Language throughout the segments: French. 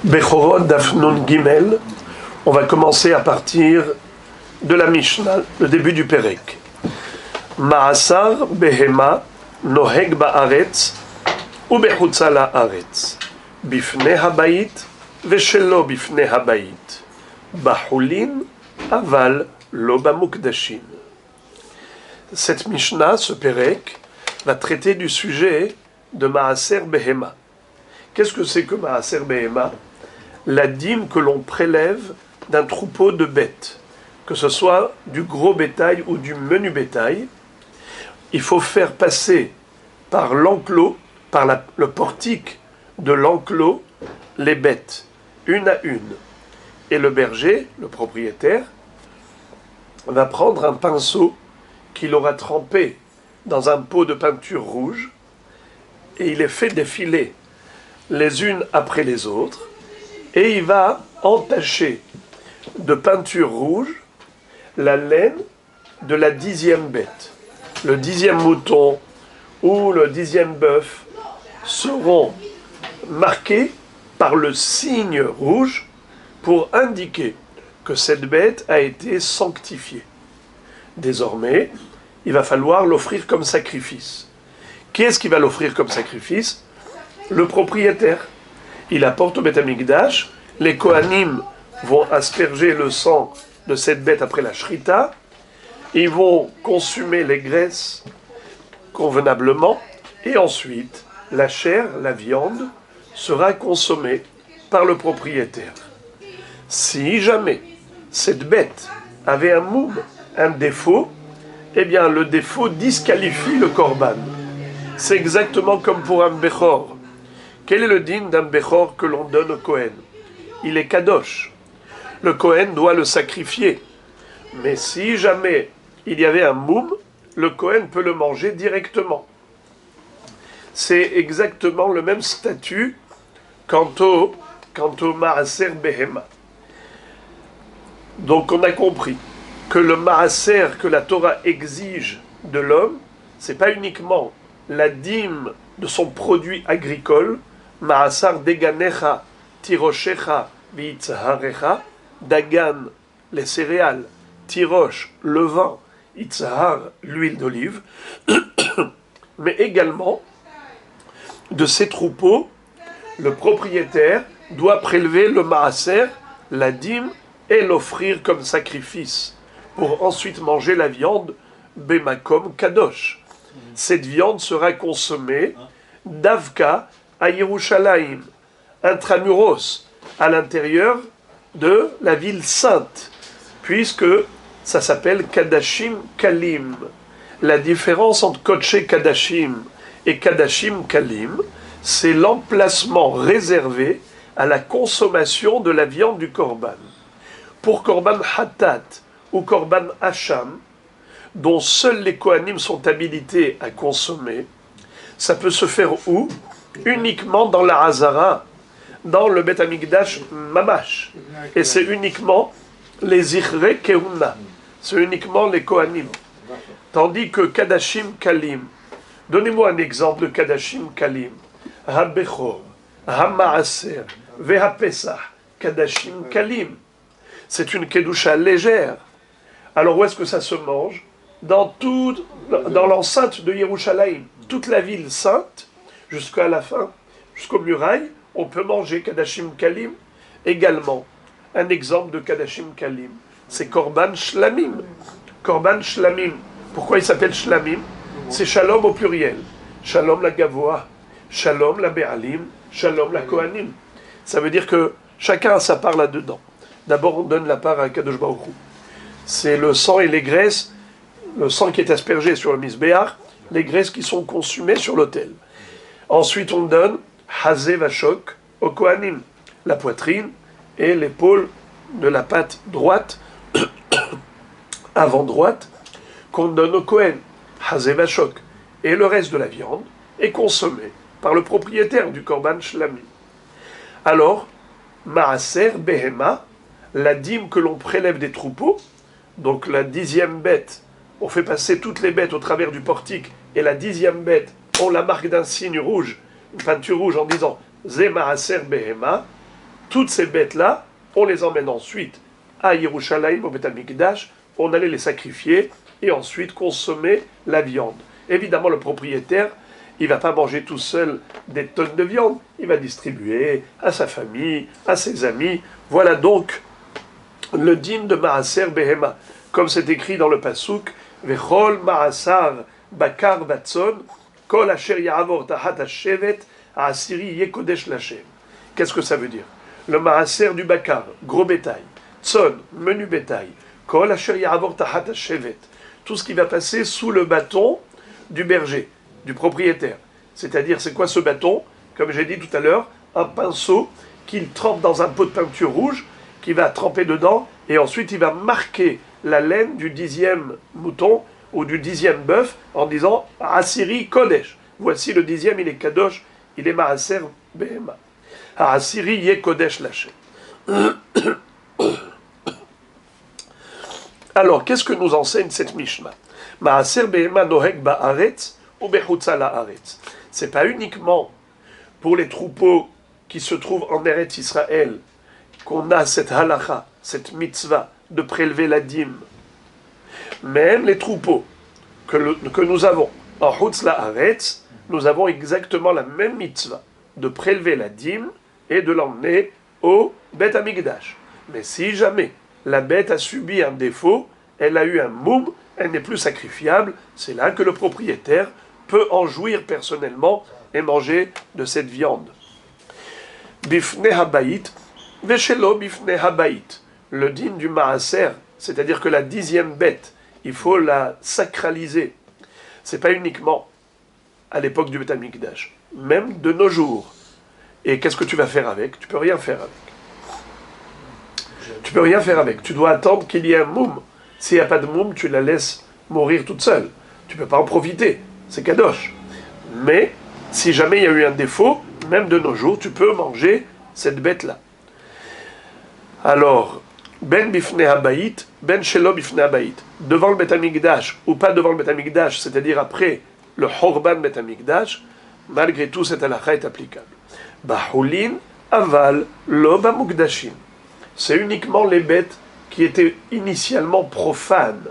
Bechorot Daf Nun Gimel, on va commencer à partir de la Mishnah, le début du Perek. Ma'asar behema noheg ba'aretz ou bechutza la'aretz bifnei habayit veshelo bifnei habayit bachulin aval lo bamukdashin. Cette Mishnah, ce Perek, va traiter du sujet de Ma'aser behema. Qu'est-ce que c'est que Ma'aser behema? La dîme que l'on prélève d'un troupeau de bêtes, que ce soit du gros bétail ou du menu bétail. Il faut faire passer par l'enclos, par le portique de l'enclos, les bêtes, une à une. Et le berger, le propriétaire, va prendre un pinceau qu'il aura trempé dans un pot de peinture rouge, et il les fait défiler les unes après les autres, et il va entacher de peinture rouge la laine de la 10e bête. Le 10e mouton ou le 10e bœuf seront marqués par le signe rouge pour indiquer que cette bête a été sanctifiée. Désormais, il va falloir l'offrir comme sacrifice. Qui est-ce qui va l'offrir comme sacrifice? Le propriétaire. Il apporte au Beth Amikdash, les Kohanim vont asperger le sang de cette bête après la shrita, ils vont consumer les graisses convenablement, et ensuite la chair, la viande, sera consommée par le propriétaire. Si jamais cette bête avait un moum, un défaut, eh bien le défaut disqualifie le korban. C'est exactement comme pour un bechor. Quel est le din d'un bechor que l'on donne au Kohen? Il est kadosh. Le Kohen doit le sacrifier. Mais si jamais il y avait un moum, le Kohen peut le manger directement. C'est exactement le même statut quant au Ma'aser Behema. Donc on a compris que le Ma'aser que la Torah exige de l'homme, c'est pas uniquement la dîme de son produit agricole, Ma'asar deganecha, tiroshecha, v'itzaharecha, dagan, les céréales, tirosh, le vin, itzahar, l'huile d'olive, mais également de ces troupeaux, le propriétaire doit prélever le Ma'aser, la dîme, et l'offrir comme sacrifice, pour ensuite manger la viande, bemakom kadosh. Cette viande sera consommée d'Avka à Yerushalayim, intramuros, à l'intérieur de la ville sainte, puisque ça s'appelle Kadashim Kalim. La différence entre Kodshe Kadashim et Kadashim Kalim, c'est l'emplacement réservé à la consommation de la viande du korban. Pour korban Hatat ou korban Hacham, dont seuls les Kohanim sont habilités à consommer, ça peut se faire où? Uniquement dans la Hazara, dans le Beth Amikdash Mamash. Et c'est uniquement les Zichrei Keuna, c'est uniquement les Kohanim. Tandis que Kadashim Kalim, donnez-moi un exemple de Kadashim Kalim. Ha-Bechor, Ha-Ma'aser, Veha-Pesach, Kadashim Kalim. C'est une Kedusha légère. Alors où est-ce que ça se mange? Dans l'enceinte de Yerushalayim, toute la ville sainte, jusqu'à la fin, jusqu'aux murailles, on peut manger Kadashim Kalim. Également, un exemple de Kadashim Kalim, c'est Korban Shlamim. Korban Shlamim. Pourquoi il s'appelle Shlamim? C'est Shalom au pluriel. Shalom la Gavoa, Shalom la Be'alim, Shalom la Kohanim. Ça veut dire que chacun a sa part là-dedans. D'abord, on donne la part à Kadosh Baruch Hu. C'est le sang et les graisses, le sang qui est aspergé sur le misbéach, les graisses qui sont consumées sur l'autel. Ensuite, on donne Hazé Vachok au Kohanim, la poitrine et l'épaule de la patte droite, avant droite, qu'on donne au Kohen, Hazé Vachok. Et le reste de la viande est consommé par le propriétaire du Korban Shlami. Alors, Ma'aser Behema, la dîme que l'on prélève des troupeaux, donc la 10e bête, on fait passer toutes les bêtes au travers du portique, et la 10e bête, on la marque d'un signe rouge, une peinture rouge en disant Ze Ma'aser Behema, toutes ces bêtes-là, on les emmène ensuite à Yerushalayim, au Beth Amikdash, on allait les sacrifier et ensuite consommer la viande. Évidemment, le propriétaire, il ne va pas manger tout seul des tonnes de viande, il va distribuer à sa famille, à ses amis. Voilà donc le dîme de Maaser Behema, comme c'est écrit dans le Pasuk, Vechol Maasar Bakar Vatson, Kol Asher Ya'avor Tahat Hashevet, Asiri Yekodesh Lachem. Qu'est-ce que ça veut dire? Le Maaser du Bakar, gros bétail, Tson, menu bétail, Kol Asher Ya'avor Tahat Hashevet, tout ce qui va passer sous le bâton du berger, du propriétaire. C'est-à-dire, c'est quoi ce bâton? Comme j'ai dit tout à l'heure, un pinceau qu'il trempe dans un pot de peinture rouge, qui va tremper dedans, et ensuite il va marquer la laine du 10e mouton ou du 10e bœuf en disant Asiri Kodesh. Voici le 10e, il est Kadosh, il est Maaser Behema. Asiri Ye Kodesh Lachem. Alors, qu'est-ce que nous enseigne cette Mishnah? Maaser Behema Noheg Ba'aretz ou Bechutza La'aretz. C'est pas uniquement pour les troupeaux qui se trouvent en Eretz Israël qu'on a cette halacha, cette mitzvah de prélever la dîme. Même les troupeaux que nous avons en Chutz La'aretz, nous avons exactement la même mitzvah de prélever la dîme et de l'emmener au Beth Amikdash. Mais si jamais la bête a subi un défaut, elle a eu un moum, elle n'est plus sacrifiable, c'est là que le propriétaire peut en jouir personnellement et manger de cette viande. Bifne habayit, veshelo bifne habayit. Le dîme du maaser, c'est-à-dire que la 10e bête, il faut la sacraliser. C'est pas uniquement à l'époque du Beth Amikdash, même de nos jours. Et qu'est-ce que tu vas faire avec? Tu peux rien faire avec. Tu peux rien faire avec. Tu dois attendre qu'il y ait un moum. S'il n'y a pas de moum, tu la laisses mourir toute seule. Tu ne peux pas en profiter. C'est kadosh. Mais, si jamais il y a eu un défaut, même de nos jours, tu peux manger cette bête-là. Alors, ben bifne habayit, ben shelo bifne habayit. Devant le Beth Amikdash, ou pas devant le Beth Amikdash, c'est-à-dire après le Horban Beth Amikdash, malgré tout, cette halakha est applicable. Bahulin, aval, lo bamukdashim. C'est uniquement les bêtes qui étaient initialement profanes.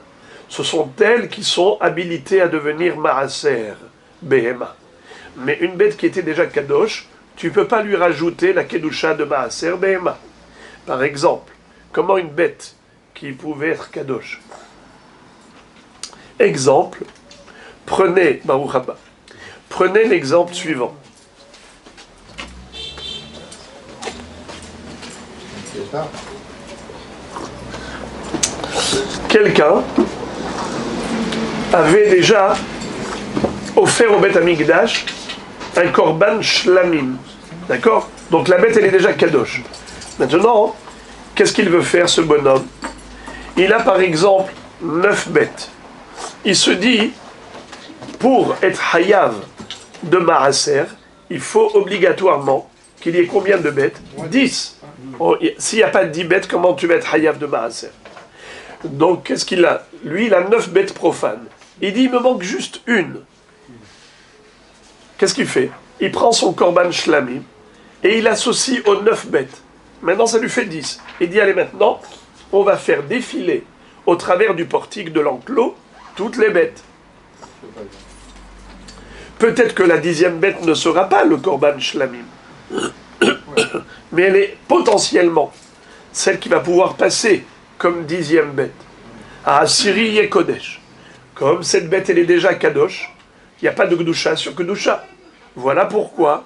Ce sont elles qui sont habilitées à devenir maaser, behema. Mais une bête qui était déjà kadosh, tu ne peux pas lui rajouter la kedusha de maaser, behema. Par exemple, comment une bête qui pouvait être kadosh? Exemple, prenez, Baruch Haba, prenez l'exemple suivant. Quelqu'un avait déjà offert au Beth Amikdash un korban shlamim. D'accord? Donc la bête, elle est déjà kadosh. Maintenant, qu'est-ce qu'il veut faire, ce bonhomme? Il a par exemple 9 bêtes. Il se dit, pour être hayav de maaser, il faut obligatoirement qu'il y ait combien de bêtes? 10. Oh, s'il n'y a pas 10 bêtes, comment tu vas être hayav de maaser? Donc, qu'est-ce qu'il a? Lui, il a 9 bêtes profanes. Il dit, il me manque juste une. Qu'est-ce qu'il fait? Il prend son korban shlamim et il associe aux 9 bêtes. Maintenant, ça lui fait 10. Il dit, allez, maintenant, on va faire défiler au travers du portique de l'enclos toutes les bêtes. Peut-être que la 10e bête ne sera pas le korban shlamim. Mais elle est potentiellement celle qui va pouvoir passer comme 10e bête. À Asiri et Kodesh. Comme cette bête, elle est déjà kadosh, il n'y a pas de Kedusha sur Kedusha. Voilà pourquoi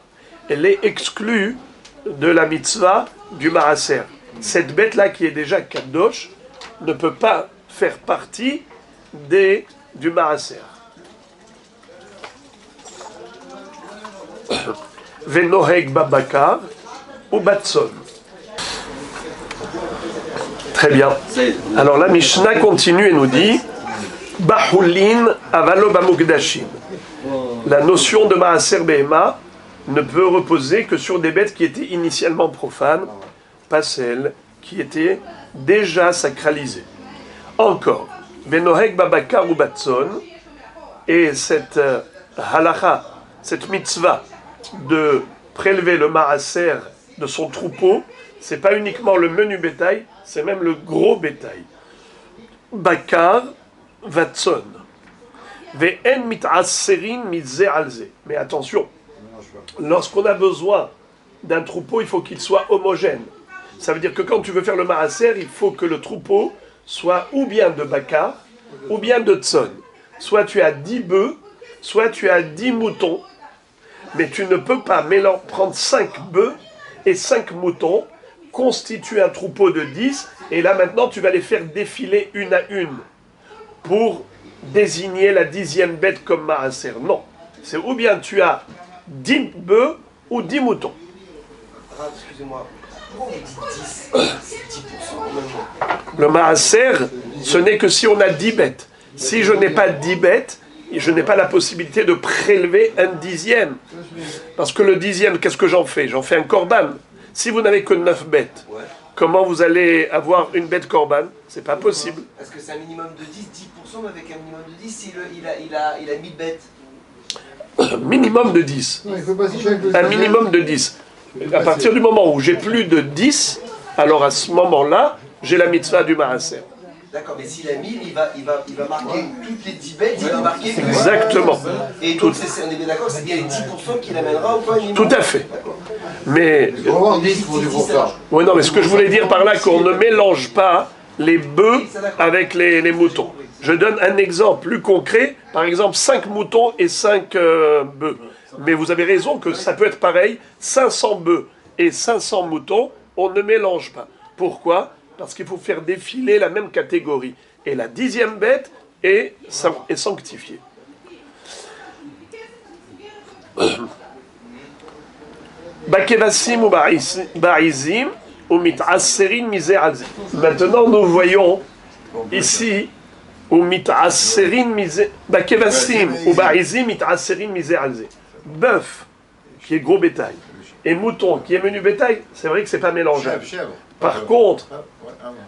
elle est exclue de la mitzvah du maaser. Cette bête-là qui est déjà kadosh ne peut pas faire partie du maaser. Venoheg babakar ou batson. Très bien. Alors la Mishnah continue et nous dit Bahulin avalo bamukdashim. La notion de maaser behema ne peut reposer que sur des bêtes qui étaient initialement profanes, pas celles qui étaient déjà sacralisées. Encore, Benoheg babakar ou batson, et cette halacha, cette mitzvah de prélever le maaser de son troupeau, c'est pas uniquement le menu bétail, c'est même le gros bétail. Bakar vatson. Ve'en mit'asserin mitze alze. Mais attention, lorsqu'on a besoin d'un troupeau, il faut qu'il soit homogène. Ça veut dire que quand tu veux faire le maaser, il faut que le troupeau soit ou bien de bakar, ou bien de tson. Soit tu as 10 bœufs, soit tu as 10 moutons, mais tu ne peux pas prendre 5 bœufs et 5 moutons, constituer un troupeau de 10, et là maintenant tu vas les faire défiler une à une pour désigner la 10e bête comme maaser. Non, c'est ou bien tu as 10 bœufs ou 10 moutons. Ah, excusez-moi, pourquoi on dit 10 c'est 10% en même temps. Le maaser, ce n'est que si on a 10 bêtes. Si je n'ai pas 10 bêtes, je n'ai pas la possibilité de prélever un 10e. Parce que le 10e, qu'est-ce que j'en fais? J'en fais un korban. Si vous n'avez que 9 bêtes, comment vous allez avoir une bête korban? C'est pas possible. Est-ce que c'est un minimum de 10%, mais avec un minimum de 10 s'il il a 1000 bêtes? Minimum de 10. Un minimum de 10. À partir du moment où j'ai plus de 10, alors à ce moment-là, j'ai la mitzvah du maaser. D'accord, mais s'il a 1000, il va marquer toutes les 10 bêtes, il va marquer... Exactement. Et donc, on est bien d'accord, c'est bien les 10% qu'il amènera ou pas? Tout à fait. Mais... Il faut avoir 10 pour du pourcentage. Oui, non, mais ce que je voulais dire par là, qu'on ne mélange pas les bœufs avec les moutons. Je donne un exemple plus concret, par exemple 5 moutons et 5 bœufs. Mais vous avez raison que ça peut être pareil, 500 bœufs et 500 moutons, on ne mélange pas. Pourquoi? Parce qu'il faut faire défiler la même catégorie. Et la 10e bête est sanctifiée. Bakevasim ou baizim ou mit'asserin mize alze. Maintenant, nous voyons ici ou mit'asserin mize bakevasim ou baizim mit'asserin mize alze. Bœuf, qui est gros bétail, et mouton, qui est menu bétail, c'est vrai que c'est pas mélangeable. Par contre,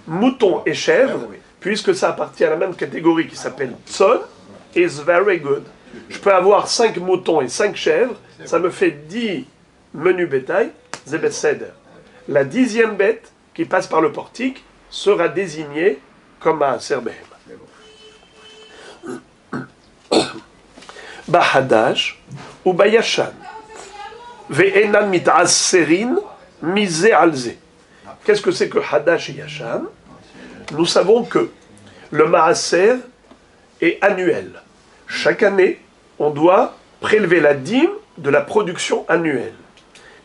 mouton et chèvre, puisque ça appartient à la même catégorie qui s'appelle tson, is very good. Je peux avoir 5 moutons et 5 chèvres, ça me fait 10 menus bétail, zebet seder. La 10e bête qui passe par le portique sera désignée comme un serbem. Bahadash ou bayashan. Ve'enan mit'asserin mize alze. Qu'est-ce que c'est que Hadash et Yashan? Nous savons que le maaser est annuel. Chaque année, on doit prélever la dîme de la production annuelle.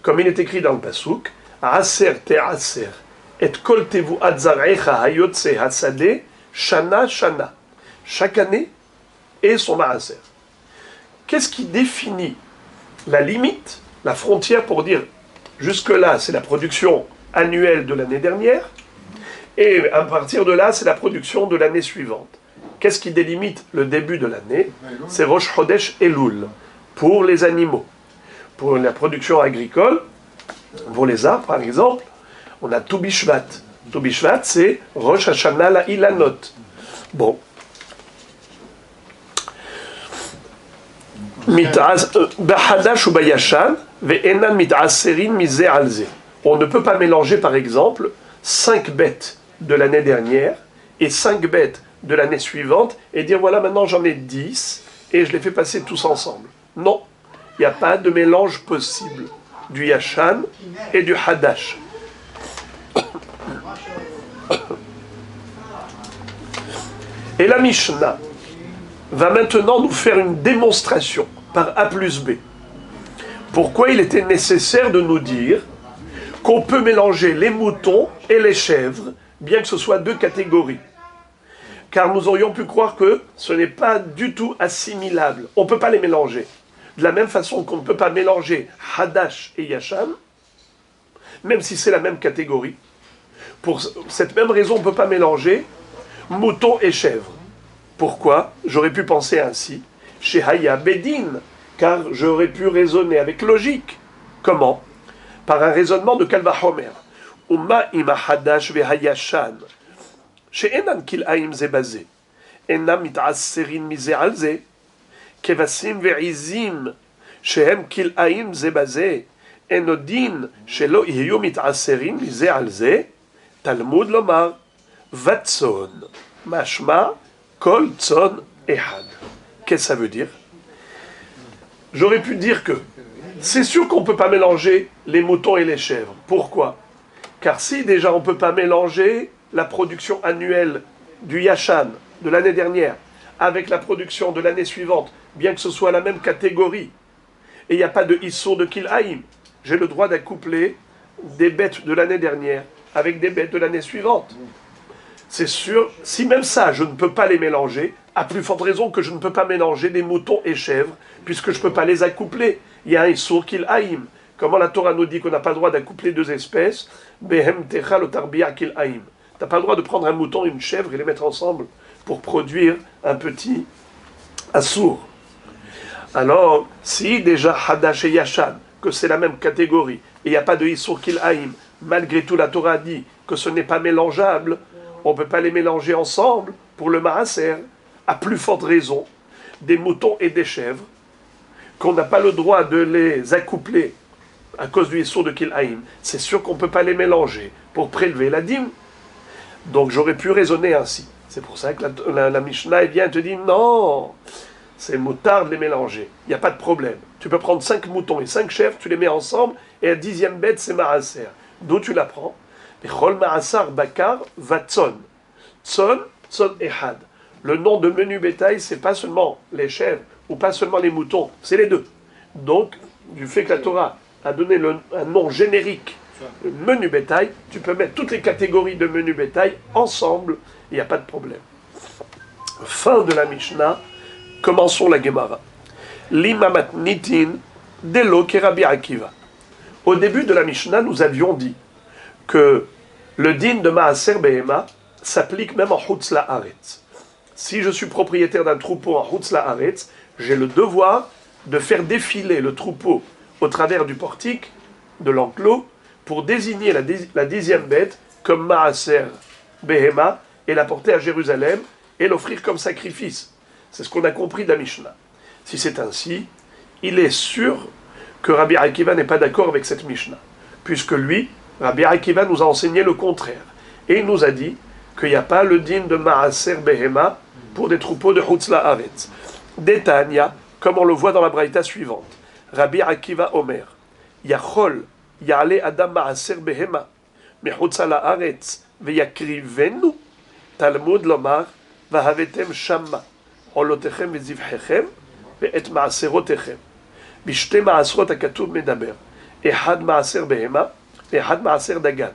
Comme il est écrit dans le Passouk, Aser te aser, et kol tevu adzarecha hayotse hasade, shana shana. Chaque année est son maaser. Qu'est-ce qui définit la limite, la frontière pour dire jusque-là, c'est la production annuelle de l'année dernière, et à partir de là, c'est la production de l'année suivante. Qu'est-ce qui délimite le début de l'année? C'est Rosh Chodesh Elul, pour les animaux. Pour la production agricole, pour les arbres par exemple, on a Tu Bishvat. Tu Bishvat, c'est Rosh Hashanah la Ilanot. Bon. Bahadash ou Bayashan, ve'enan mit'asserin mize alze. On ne peut pas mélanger, par exemple, 5 bêtes de l'année dernière et 5 bêtes de l'année suivante et dire voilà, maintenant j'en ai 10 et je les fais passer tous ensemble. Non, il n'y a pas de mélange possible du Yashan et du Hadash. Et la Mishnah va maintenant nous faire une démonstration par A plus B. Pourquoi il était nécessaire de nous dire qu'on peut mélanger les moutons et les chèvres, bien que ce soit 2 catégories. Car nous aurions pu croire que ce n'est pas du tout assimilable. On ne peut pas les mélanger. De la même façon qu'on ne peut pas mélanger Hadash et Yashan, même si c'est la même catégorie. Pour cette même raison, on ne peut pas mélanger mouton et chèvre. Pourquoi? J'aurais pu penser ainsi. Chez Haya Bedin, car j'aurais pu raisonner avec logique. Comment? Par un raisonnement de Kal Vachomer. Uma ima hadash vehayashan. She'enan kil'aim ze bazé. Enam mit'asserin mize alze. Kevasim ve'izim. Shehem kil'aim ze bazé. enodin shelo yehu mit'aserin mize al ze, Talmud lomar, vatson, mashma, kol tson ehad. Qu'est-ce que ça veut dire? J'aurais pu dire que c'est sûr qu'on ne peut pas mélanger les moutons et les chèvres. Pourquoi? Car si déjà on ne peut pas mélanger la production annuelle du Yashan de l'année dernière avec la production de l'année suivante, bien que ce soit la même catégorie, et il n'y a pas de Issour de Kil'aïm, j'ai le droit d'accoupler des bêtes de l'année dernière avec des bêtes de l'année suivante. C'est sûr, si même ça, je ne peux pas les mélanger, à plus forte raison que je ne peux pas mélanger des moutons et chèvres, puisque je ne peux pas les accoupler. Il y a un Issour Kil'aïm. Comment la Torah nous dit qu'on n'a pas le droit d'accoupler deux espèces? Behem techa lo tarbiya Kil'aïm. Tu n'as pas le droit de prendre un mouton et une chèvre et les mettre ensemble pour produire un petit Assour. Alors, si déjà Hadash et Yashan, que c'est la même catégorie, et il n'y a pas de Issour Kil'aïm, malgré tout la Torah dit que ce n'est pas mélangeable, on ne peut pas les mélanger ensemble pour le Maaser, à plus forte raison, des moutons et des chèvres, qu'on n'a pas le droit de les accoupler à cause du Issour de Kil'aïm. C'est sûr qu'on ne peut pas les mélanger pour prélever la dîme. Donc j'aurais pu raisonner ainsi. C'est pour ça que la Mishnah vient te dire non, c'est moutard de les mélanger. Il n'y a pas de problème. Tu peux prendre 5 moutons et 5 chèvres, tu les mets ensemble, et la 10e bête, c'est Maaser. D'où tu la prends? Chol Maasar Bakar Vatson. Tson, Tson Ehad. Le nom de menu bétail, c'est pas seulement les chèvres ou pas seulement les moutons, c'est les deux. Donc, du fait que la Torah a donné un nom générique, menu bétail, tu peux mettre toutes les catégories de menu bétail ensemble, il n'y a pas de problème. Fin de la Mishnah, commençons la Gemara. Limamat nitin delo kerabi Akiva. Au début de la Mishnah, nous avions dit que le din de Maaser Behema s'applique même en Chutz La'aretz. Si je suis propriétaire d'un troupeau en Chutz La'aretz, j'ai le devoir de faire défiler le troupeau au travers du portique, de l'enclos, pour désigner la 10e bête comme Maaser Behema et la porter à Jérusalem et l'offrir comme sacrifice. C'est ce qu'on a compris de la Mishnah. Si c'est ainsi, il est sûr que Rabbi Akiva n'est pas d'accord avec cette Mishnah, puisque lui, Rabbi Akiva nous a enseigné le contraire. Et il nous a dit qu'il n'y a pas le din de Maaser Behema pour des troupeaux de Chutz La'aretz. D'Etania, comme on le voit dans la braïta suivante. Rabbi Akiva Omer, Yachol, Ya'ale Adam Maaser Behema, Mechutz La'aretz, Veyakrivenu, Talmud Lomar, Vahavetem Shamma, Olotechem Vezivhechem, Ve'et Maaserotechem. Bishte Maaserot HaKatuv Medaber, Ehad Maaser Behema, Ehad Maaser Dagan.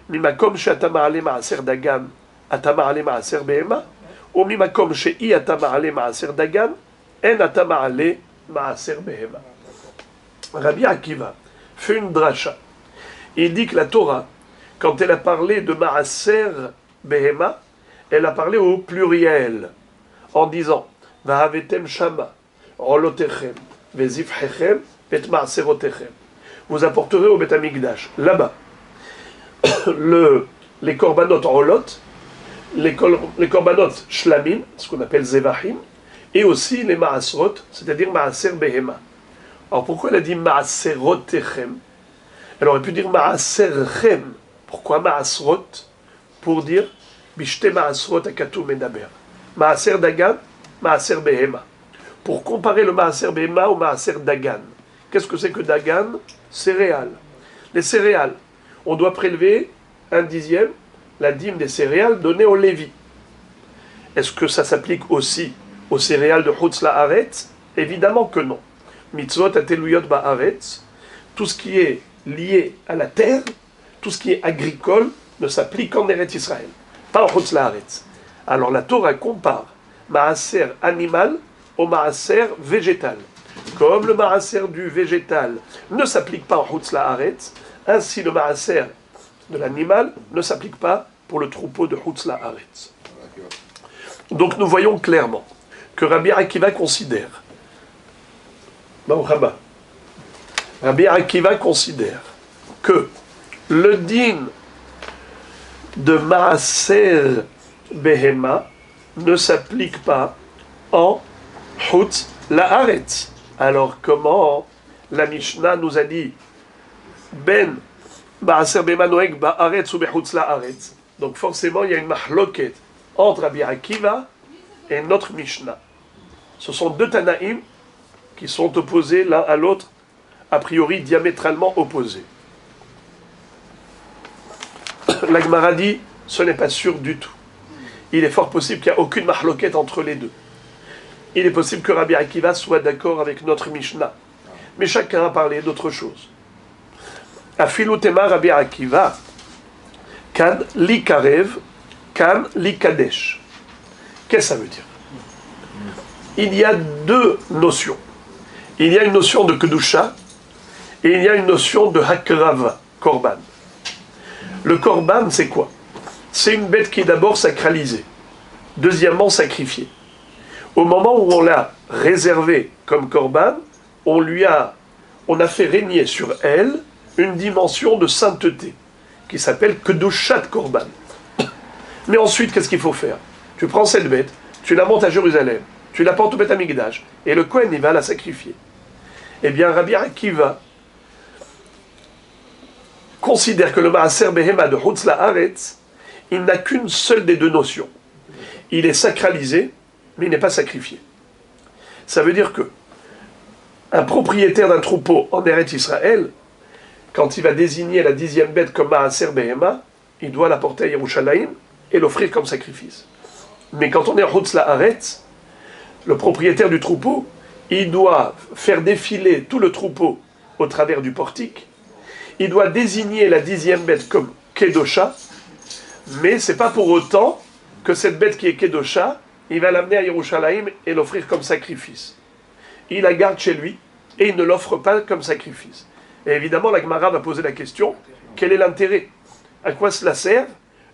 Mimakom she'ata ma'ale Maaser Dagan, ata ma'ale Maaser Behema, ou mimakom she'i ata ma'ale Maaser Dagan, en ata ma'ale Maaser Behema. Rabbi Akiva fait une dracha. Il dit que la Torah, quand elle a parlé de Maaser Behema, elle a parlé au pluriel, en disant Vahavetem Shama, Rolotechem, Vezivhechem, et Maaserotechem. Vous apporterez au Beth Amikdash, là-bas, les korbanot rolot, les korbanot shlamim, ce qu'on appelle zevachim, et aussi les maasrot, c'est-à-dire maaser behema. Alors pourquoi elle a dit maaserotechem? Elle aurait pu dire maaserchem. Pourquoi maasrot? Pour dire bishte maasrot akatu medaber. Maaser dagan, maaser behema. Pour comparer le maaser behema au maaser dagan. Qu'est-ce que c'est que dagan? Céréales. Les céréales, on doit prélever 1/10, la dîme des céréales donnée au Lévi. Est-ce que ça s'applique aussi aux céréales de Chutz La'aretz? Évidemment que non. Mitzvot ateluyot ba'aretz, tout ce qui est lié à la terre, tout ce qui est agricole, ne s'applique qu'en Eretz Israël, pas en Chutz La'aretz. Alors la Torah compare maaser animal au maaser végétal. Comme le maaser du végétal ne s'applique pas en Chutz La'aretz, ainsi le maaser de l'animal ne s'applique pas pour le troupeau de Chutz La'aretz. Donc nous voyons clairement que Rabbi Akiva considère, Rabbi Akiva considère que le din de maaser behema ne s'applique pas en Chutz La'aretz. Alors comment la Mishnah nous a dit ben Maaser Behema Noeg Ba'aretz ou Bechutz La'aretz. Donc forcément, il y a une mahloket entre Rabbi Akiva et notre Mishnah. Ce sont deux Tanaïm qui sont opposés l'un à l'autre, a priori diamétralement opposés. La Gemara dit, ce n'est pas sûr du tout. Il est fort possible qu'il n'y ait aucune mahloket entre les deux. Il est possible que Rabbi Akiva soit d'accord avec notre Mishnah. Mais chacun a parlé d'autre chose. Afilutema Rabbi Akiva, kan li karev, kan li kadesh. Qu'est-ce que ça veut dire? Il y a deux notions. Il y a une notion de kedusha et il y a une notion de hakrava, korban. Le korban, c'est quoi? C'est une bête qui est d'abord sacralisée, deuxièmement sacrifiée. Au moment où on l'a réservée comme korban, on a fait régner sur elle une dimension de sainteté qui s'appelle kedushat korban. Mais ensuite, qu'est-ce qu'il faut faire? Tu prends cette bête, tu la montes à Jérusalem, tu la portes au Beth Amikdash, et le Kohen, il va la sacrifier. Eh bien, Rabbi Akiva considère que le Maaser Behema de Chutz La'aretz, il n'a qu'une seule des deux notions. Il est sacralisé, mais il n'est pas sacrifié. Ça veut dire que un propriétaire d'un troupeau en Eretz Israël, quand il va désigner la 10e bête comme Maaser Behema, il doit la porter à Yerushalayim et l'offrir comme sacrifice. Mais quand on est à Chutz La'aretz, le propriétaire du troupeau, il doit faire défiler tout le troupeau au travers du portique. Il doit désigner la 10e bête comme Kedosha, mais c'est pas pour autant que cette bête qui est Kedosha, il va l'amener à Yerushalayim et l'offrir comme sacrifice. Il la garde chez lui et il ne l'offre pas comme sacrifice. Et évidemment, la Gemara va poser la question, quel est l'intérêt? À quoi cela sert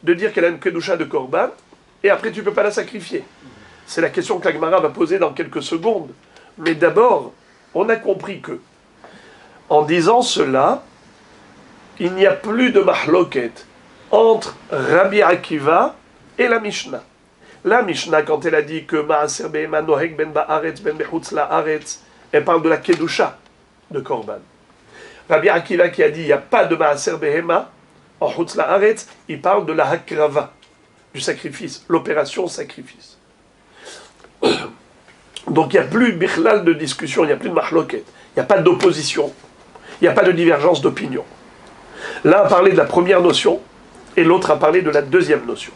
de dire qu'elle a une Kedosha de Korban et après tu ne peux pas la sacrifier? C'est la question que la Gemara va poser dans quelques secondes. Mais d'abord, on a compris que, en disant cela, il n'y a plus de mahloket entre Rabbi Akiva et la Mishnah. La Mishnah, quand elle a dit que Maaser Behema Noheg ben Ba'aretz ben Bechutz La'aretz, elle parle de la Kedusha de Korban. Rabbi Akiva qui a dit il n'y a pas de Maaser Behema en Chutz La'aretz, il parle de la Hakrava, du sacrifice, l'opération sacrifice. Donc il n'y a plus bichlal de discussion, il n'y a plus de mahloket, il n'y a pas d'opposition, il n'y a pas de divergence d'opinion. L'un a parlé de la première notion et l'autre a parlé de la deuxième notion.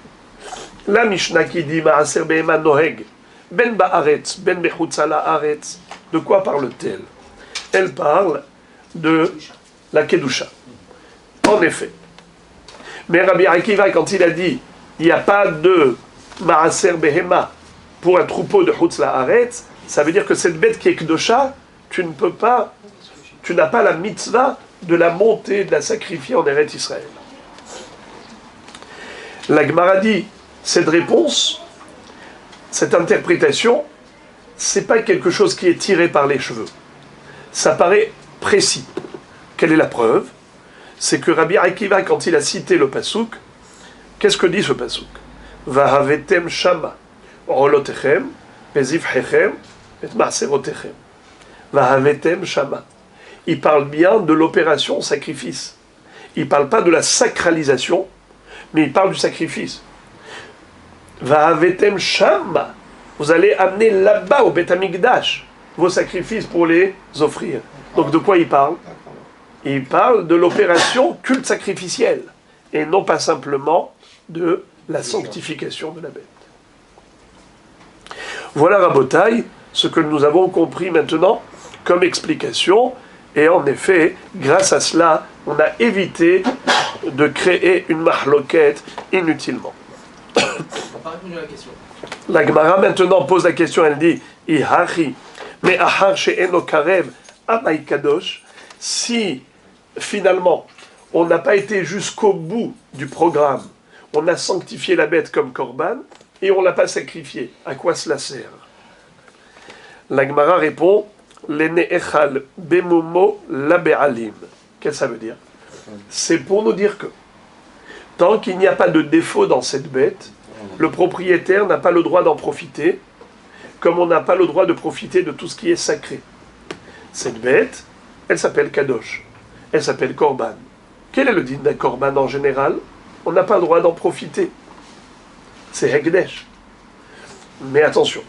La Mishnah qui dit Maaser Behema Noheg ben Ba'aretz ben Bechutz La'aretz, de quoi parle-t-elle? Elle parle de la Kedusha. En effet. Mais Rabbi Akiva, quand il a dit il n'y a pas de Maaser Behema pour un troupeau de Chutz La'aretz, ça veut dire que cette bête qui est Kedusha, tu n'as pas la mitzvah de la monter, de la sacrifier en Eretz Israël. La Gemara dit, cette réponse, cette interprétation, c'est pas quelque chose qui est tiré par les cheveux. Ça paraît précis. Quelle est la preuve? C'est que Rabbi Akiva, quand il a cité le pasouk, qu'est-ce que dit ce pasouk? Vahavetem shama rolotechem, bezivhechem, et maserotechem. Vahavetem shama. Il parle bien de l'opération sacrifice. Il ne parle pas de la sacralisation, mais il parle du sacrifice. Vahavetem shama. Vous allez amener là-bas au Beth Amikdash vos sacrifices pour les offrir. Donc de quoi il parle? Il parle de l'opération culte sacrificielle et non pas simplement de la sanctification de la bête. Voilà, Rabotai, ce que nous avons compris maintenant comme explication. Et en effet, grâce à cela, on a évité de créer une mahloket inutilement. On n'a pas répondu à la question. La Gemara maintenant pose la question, elle dit Ihachi, mais ahar she'eno karev amay kadosh. Si finalement on n'a pas été jusqu'au bout du programme, on a sanctifié la bête comme korban et on ne l'a pas sacrifié, à quoi cela sert? La Gemara répond L'ene echal bemomo labe'alim. Qu'est-ce que ça veut dire? C'est pour nous dire que tant qu'il n'y a pas de défaut dans cette bête, le propriétaire n'a pas le droit d'en profiter, comme on n'a pas le droit de profiter de tout ce qui est sacré. Cette bête, elle s'appelle Kadosh. elle s'appelle korban. Quel est le din d'un korban en général? On n'a pas le droit d'en profiter. C'est hekdesh. Mais attention,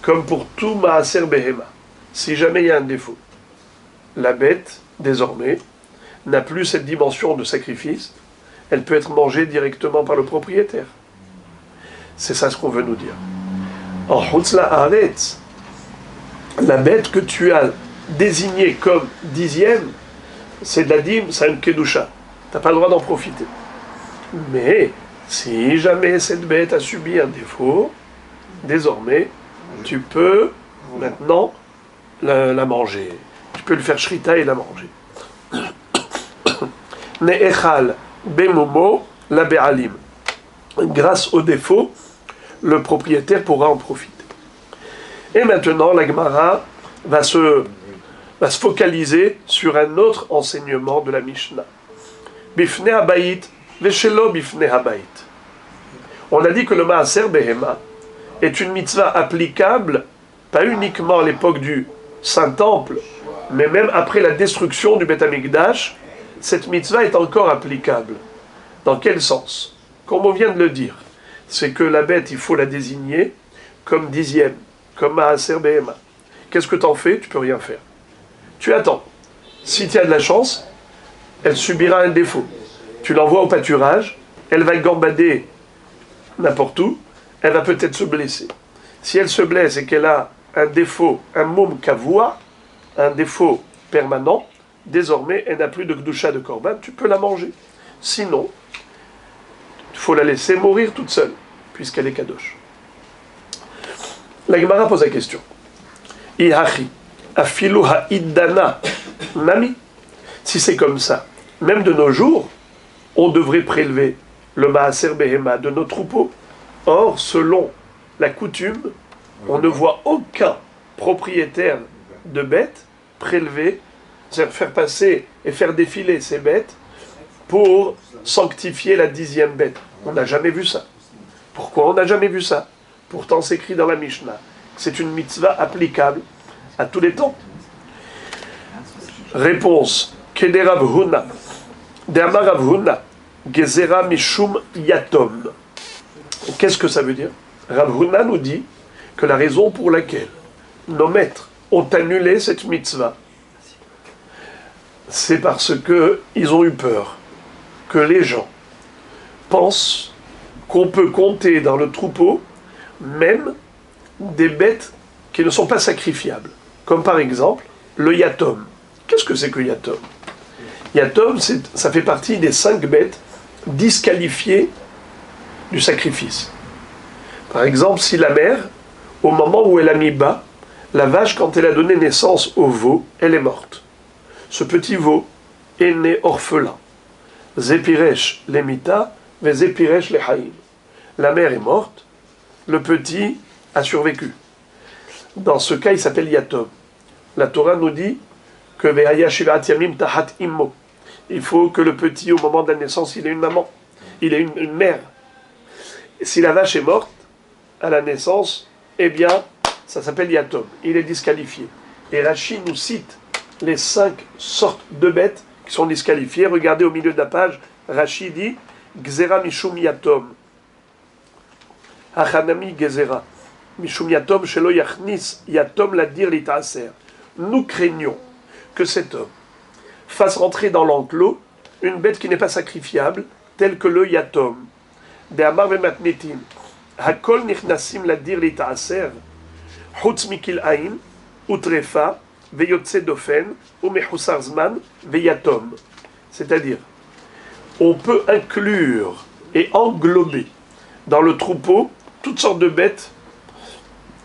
comme pour tout maaser behema, si jamais il y a un défaut, la bête, désormais, n'a plus cette dimension de sacrifice, elle peut être mangée directement par le propriétaire. C'est ça ce qu'on veut nous dire. En Hutzla Haaretz, la bête que tu as désignée comme dixième, c'est de la dîme, c'est une kedusha. Tu n'as pas le droit d'en profiter. Mais, si jamais cette bête a subi un défaut, désormais, tu peux maintenant la manger. Tu peux le faire shrita et la manger. Ne'echal bemomo la be'alim. Grâce au défaut, le propriétaire pourra en profiter. Et maintenant, la Gemara va se focaliser sur un autre enseignement de la Mishnah. Bifnei habayit veshelo bifnei habayit. On a dit que le maaser behema est une mitzvah applicable, pas uniquement à l'époque du Saint-Temple, mais même après la destruction du Beth Amikdash, cette mitzvah est encore applicable. Dans quel sens? Comme on vient de le dire, c'est que la bête, il faut la désigner comme dixième, comme maaser behema. Qu'est-ce que tu en fais? Tu peux rien faire. Tu attends. Si tu as de la chance, elle subira un défaut. Tu l'envoies au pâturage, elle va gambader n'importe où, elle va peut-être se blesser. Si elle se blesse et qu'elle a un défaut, un moum kavua, un défaut permanent, désormais, elle n'a plus de gdusha de korban, tu peux la manger. Sinon, il faut la laisser mourir toute seule, puisqu'elle est kadosh. La Gemara pose la question. Ihachi, afilu ha'idana, nami. Si c'est comme ça, même de nos jours, on devrait prélever le maaser behema de nos troupeaux. Or, selon la coutume, on ne voit aucun propriétaire de bêtes prélever, c'est-à-dire faire passer et faire défiler ces bêtes pour sanctifier la dixième bête. On n'a jamais vu ça. Pourquoi on n'a jamais vu ça? Pourtant, c'est écrit dans la Mishnah. C'est une mitzvah applicable à tous les temps. Réponse. Kede Rav Huna. De'amar Rav Huna. Gezera mishum yatom. Qu'est-ce que ça veut dire? Rav Huna nous dit que la raison pour laquelle nos maîtres ont annulé cette mitzvah, c'est parce qu'ils ont eu peur que les gens pensent qu'on peut compter dans le troupeau même des bêtes qui ne sont pas sacrifiables. Comme par exemple le yatom. Qu'est-ce que c'est que yatom? Yatom, ça fait partie des 5 bêtes disqualifiées du sacrifice. Par exemple, si la mère, au moment où elle a mis bas, la vache, quand elle a donné naissance au veau, elle est morte. Ce petit veau est né orphelin. Zepiresh lemita, ve zepiresh lehaim. La mère est morte, le petit a survécu. Dans ce cas, il s'appelle yatom. La Torah nous dit que ve'haya shivat yamim tahat immo. Il faut que le petit, au moment de la naissance, il ait une maman, il ait une mère. Si la vache est morte à la naissance, eh bien, ça s'appelle yatom. Il est disqualifié. Et Rashi nous cite les 5 sortes de bêtes qui sont disqualifiées. Regardez au milieu de la page, Rashi dit Gzera mishum yatom. Hachanami gezera. Mishum yatom shelo yachnis yatom ladir litaaser. Nous craignons que cet homme fasse rentrer dans l'enclos une bête qui n'est pas sacrifiable, telle que le yatom. De amar vematnetim. Hakol nichnasim ladir litaaser. Chutz mikil aim, utrefa, veyotse dofen, umechusar zman, veyatom. C'est-à-dire, on peut inclure et englober dans le troupeau toutes sortes de bêtes,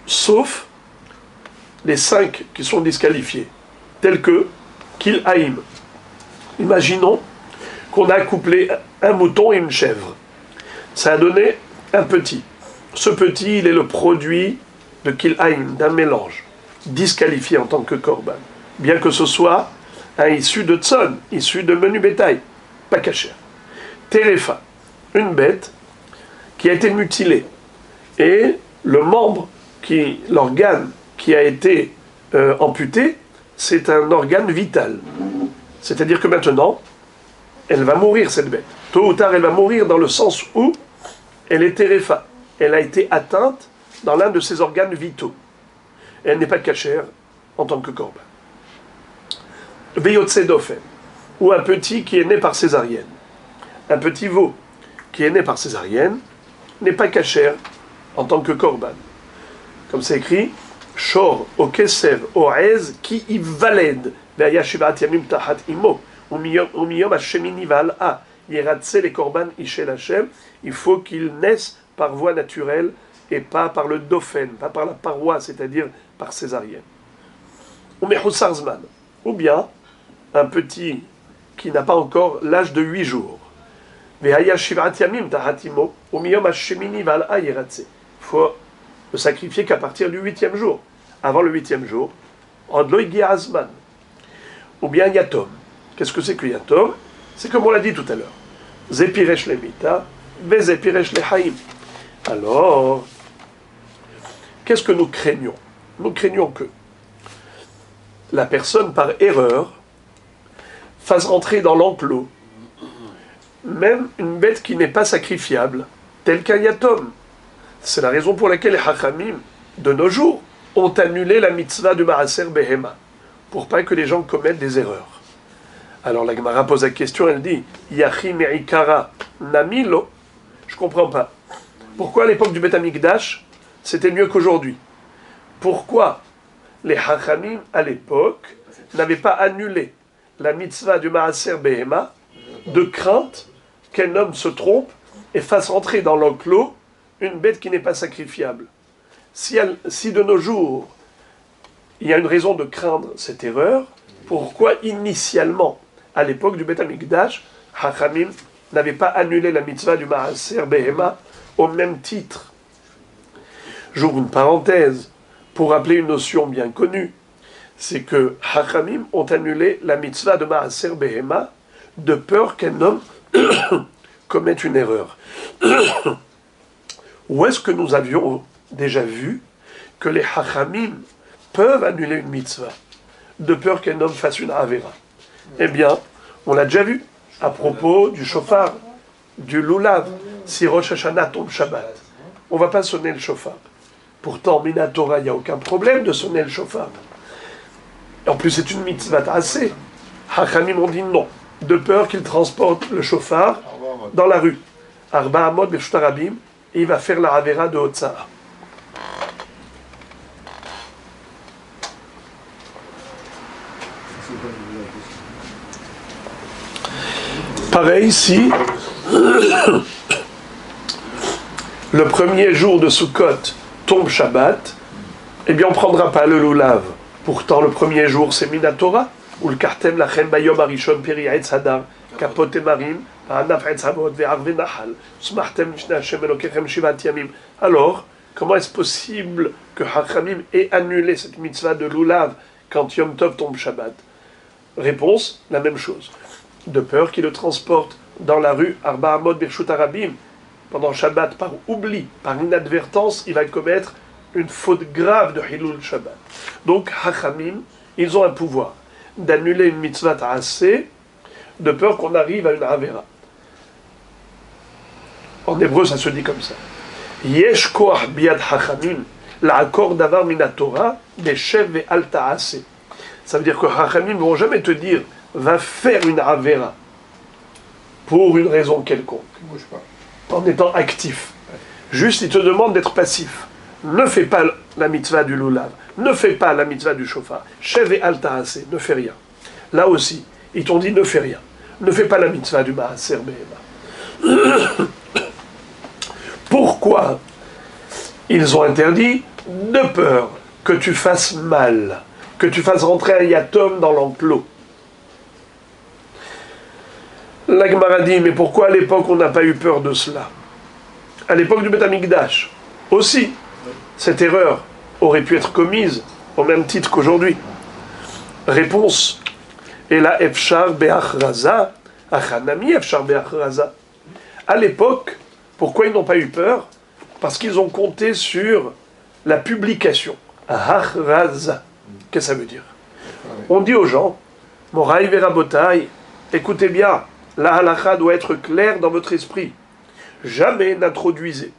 sauf les 5 qui sont disqualifiés, tels que Kil Haïm. Imaginons qu'on a accouplé un mouton et une chèvre. Ça a donné un petit. Ce petit, il est le produit de Kil Haïm, d'un mélange, disqualifié en tant que korban. Bien que ce soit un issu de tzon, issu de menu bétail, pas caché. Terefa, une bête qui a été mutilée. Et le membre, l'organe qui a été amputé, c'est un organe vital. C'est-à-dire que maintenant, elle va mourir, cette bête. Tôt ou tard, elle va mourir dans le sens où elle est terefa. Elle a été atteinte dans l'un de ses organes vitaux. Et elle n'est pas cachère en tant que corban. Veyotse dofen, ou un petit qui est né par césarienne. Un petit veau qui est né par césarienne n'est pas cachère en tant que korban. Comme c'est écrit, Shor o kesev o ez ki ivaled ve'aya shivat yamim tahat imo umiyom hashemini val'a yeratse les korban ishel Hashem. Il faut qu'il naisse par voie naturelle et pas par le dofen, pas par la paroi, c'est-à-dire par césarienne. Ou mechusar zman, ou bien un petit qui n'a pas encore l'âge de 8 jours. Il faut le sacrifier qu'à partir du 8e jour. Avant le 8e jour, ou bien yatom. Qu'est-ce que c'est que yatom? C'est comme on l'a dit tout à l'heure. Zepiresh le mita, vezepiresh le haïm. Alors, qu'est-ce que nous craignons? Nous craignons que la personne, par erreur, fasse rentrer dans l'enclos même une bête qui n'est pas sacrifiable, telle qu'un yatom. C'est la raison pour laquelle les hachamim, de nos jours, ont annulé la mitzvah du maaser behema, pour pas que les gens commettent des erreurs. Alors la Gemara pose la question, elle dit Yachi me'ikara namilo. Je comprends pas. Pourquoi à l'époque du Beth Amikdash, c'était mieux qu'aujourd'hui? Pourquoi les hachamim, à l'époque, n'avaient pas annulé la mitzvah du maaser behema de crainte qu'un homme se trompe et fasse rentrer dans l'enclos une bête qui n'est pas sacrifiable? Si de nos jours, il y a une raison de craindre cette erreur, pourquoi initialement, à l'époque du Beth Amikdash, Hachamim n'avait pas annulé la mitzvah du Maaser Behema au même titre? J'ouvre une parenthèse pour rappeler une notion bien connue, c'est que Hachamim ont annulé la mitzvah de Maaser Behema de peur qu'un homme commette une erreur. Où est-ce que nous avions déjà vu que les hachamim peuvent annuler une mitzvah de peur qu'un homme fasse une avera? Eh bien, on l'a déjà vu à propos du shofar, du lulav. Si Rosh Hashanah tombe Shabbat, on ne va pas sonner le shofar. Pourtant, Minatora, il n'y a aucun problème de sonner le shofar. En plus, c'est une mitzvah assez. Hachamim ont dit non, de peur qu'il transporte le shofar dans la rue. Arba Amod Bershut Harabim, et il va faire la avera de Hotzah. Pareil ici, le premier jour de Sukkot tombe Shabbat, eh bien on ne prendra pas le lulav. Pourtant, le premier jour, c'est Minatora, ou le kartem lachem bayom arishon peri ha'etz hadar, kapot emarim, ha'anaf ha'etz havot ve'arve nahal, smachtem mishne Hashem elokechem shivat yamim. Alors, comment est-ce possible que Hachamim ait annulé cette mitzvah de lulav quand Yom Tov tombe Shabbat? Réponse, la même chose. De peur qu'il le transporte dans la rue Arba Amod Bershut Harabim pendant Shabbat par oubli, par inadvertance, il va commettre une faute grave de Hilul Shabbat. Donc, Hachamim, ils ont un pouvoir d'annuler une mitzvah ta'aseh de peur qu'on arrive à une avera. En hébreu, ça se dit comme ça. Yesh koach biad Hachamim la'akor davar min haTorah beshev ve'al ta'aseh. Ça veut dire que Hachamim ne vont jamais te dire va faire une avera pour une raison quelconque, en étant actif. Juste, il te demande d'être passif. Ne fais pas la mitzvah du lulav, ne fais pas la mitzvah du shofar, shev et al ta'aseh, ne fais rien. Là aussi, ils t'ont dit ne fais rien, ne fais pas la mitzvah du maaser behema. Pourquoi ils ont interdit? De peur que tu fasses mal, que tu fasses rentrer un yatom dans l'enclos. La Gemara dit, mais pourquoi à l'époque on n'a pas eu peur de cela? À l'époque du Beth Amikdash, aussi, cette erreur aurait pu être commise au même titre qu'aujourd'hui. Réponse, et là, Efshar Be'achraza, Achanami Efshar Be'achraza. À l'époque, pourquoi ils n'ont pas eu peur? Parce qu'ils ont compté sur la publication. Achraza. Qu'est-ce que ça veut dire? On dit aux gens, Moraï Verabotaï, écoutez bien, la halakha doit être claire dans votre esprit. Jamais n'introduisez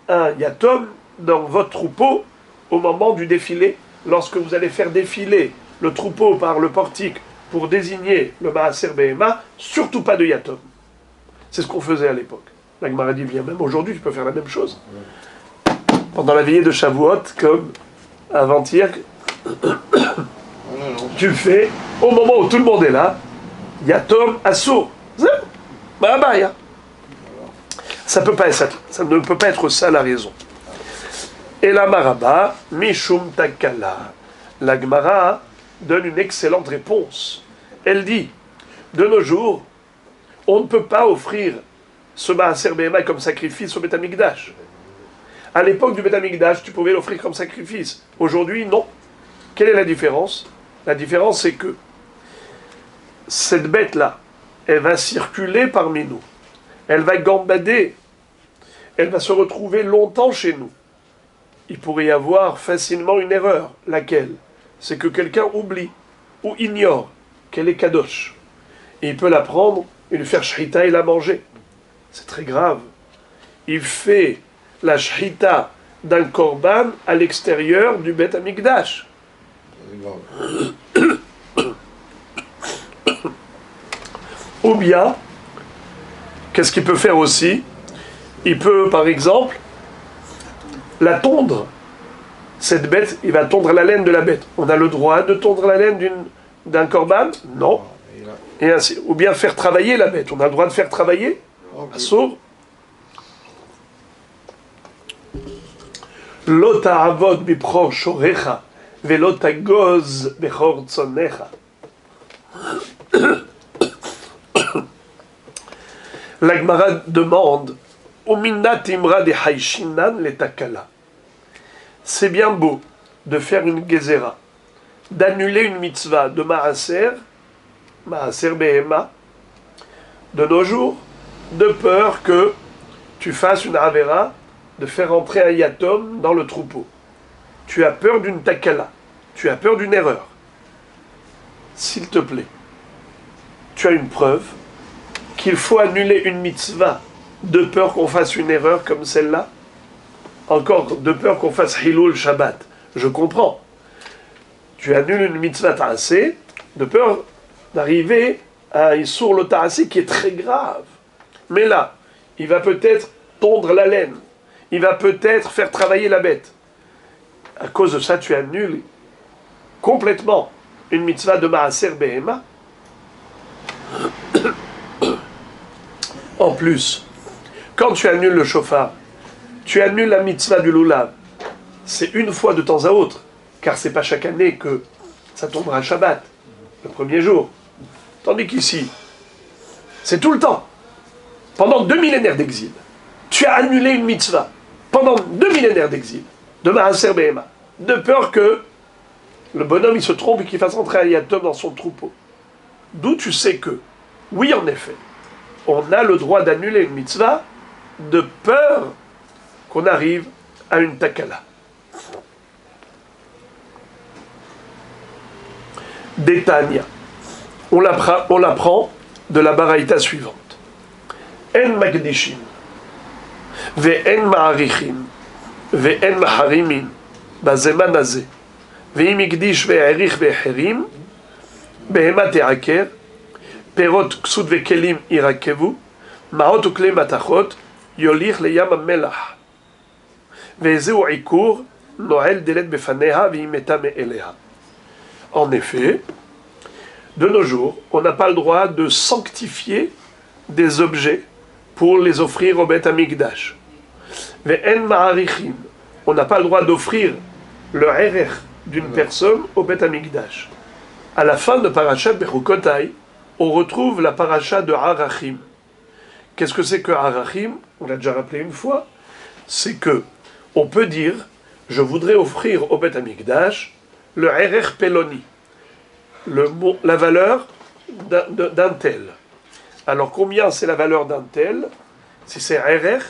un yatom dans votre troupeau au moment du défilé, lorsque vous allez faire défiler le troupeau par le portique pour désigner le Maaser Behema, surtout pas de yatom. C'est ce qu'on faisait à l'époque. La Gemara dit bien, même aujourd'hui, tu peux faire la même chose. Pendant la veillée de Shavuot, comme avant-hier, tu fais, au moment où tout le monde est là, yatom assour. Ça ne peut pas être ça la raison. Et la Maraba, Mishum Takala. La Gemara donne une excellente réponse. Elle dit, de nos jours, on ne peut pas offrir ce Maaser Behema comme sacrifice au Beth Amikdash. À l'époque du Beth Amikdash, tu pouvais l'offrir comme sacrifice. Aujourd'hui, non. Quelle est la différence? La différence, c'est que cette bête-là, elle va circuler parmi nous. Elle va gambader. Elle va se retrouver longtemps chez nous. Il pourrait y avoir facilement une erreur. Laquelle? C'est que quelqu'un oublie ou ignore qu'elle est kadosh. Et il peut la prendre et lui faire shrita et la manger. C'est très grave. Il fait la shrita d'un korban à l'extérieur du Beth Amikdash. Ou bien, qu'est-ce qu'il peut faire aussi? Il peut, par exemple, la tondre. Cette bête, il va tondre la laine de la bête. On a le droit de tondre la laine d'un korban? Non. Et ainsi. Ou bien faire travailler la bête. On a le droit de faire travailler? Assour. Lo ta'avod bipror shorecha velo tagoz bechor tzonecha. La Gemara demande c'est bien beau de faire une gezerah, d'annuler une mitzvah de Maaser Behema, de nos jours, de peur que tu fasses une avera, de faire entrer un yatom dans le troupeau. Tu as peur d'une takala, tu as peur d'une erreur. S'il te plaît, tu as une preuve qu'il faut annuler une mitzvah de peur qu'on fasse une erreur comme celle-là? Encore, de peur qu'on fasse Hilul Shabbat. Je comprends. Tu annules une mitzvah ta'aseh, de peur d'arriver à un Issour lo ta'aseh qui est très grave. Mais là, il va peut-être tondre la laine. Il va peut-être faire travailler la bête. À cause de ça, tu annules complètement une mitzvah de Maaser Behema. En plus, quand tu annules le shofar, tu annules la mitzvah du lulav. C'est une fois de temps à autre, car c'est pas chaque année que ça tombera à Shabbat, le premier jour. Tandis qu'ici, c'est tout le temps. Pendant 2 millénaires d'exil, tu as annulé une mitzvah. Pendant 2 millénaires d'exil, de Maaser Behema, de peur que le bonhomme il se trompe et qu'il fasse entrer un yatom dans son troupeau. D'où tu sais que, oui en effet, on a le droit d'annuler une mitzvah de peur qu'on arrive à une takala. Détania. On l'apprend de la baraïta suivante. En magdishim, ve'en ma'arichim, ve'en maharimin, bazeman hazeh, ve'im igdish ve'arich ve'herim, behema te'aker, perot ksut vekelim irakevu, maot ukle matachot, yolich leyam melach. Ve'ezeu ikur, noel delet befaneha ve'imeta me'eleha. En effet, de nos jours, on n'a pas le droit de sanctifier des objets pour les offrir au Beth Amikdash. Ve'en ma'arichim, on n'a pas le droit d'offrir le erech d'une personne au Beth Amikdash. À la fin de Parashat Bechukotai, on retrouve la paracha de Arachim. Qu'est-ce que c'est que Arachim? On l'a déjà rappelé une fois. C'est que on peut dire, je voudrais offrir au Beth Amikdash le erech peloni, la valeur d'un tel. Alors combien c'est la valeur d'un tel? Si c'est erech,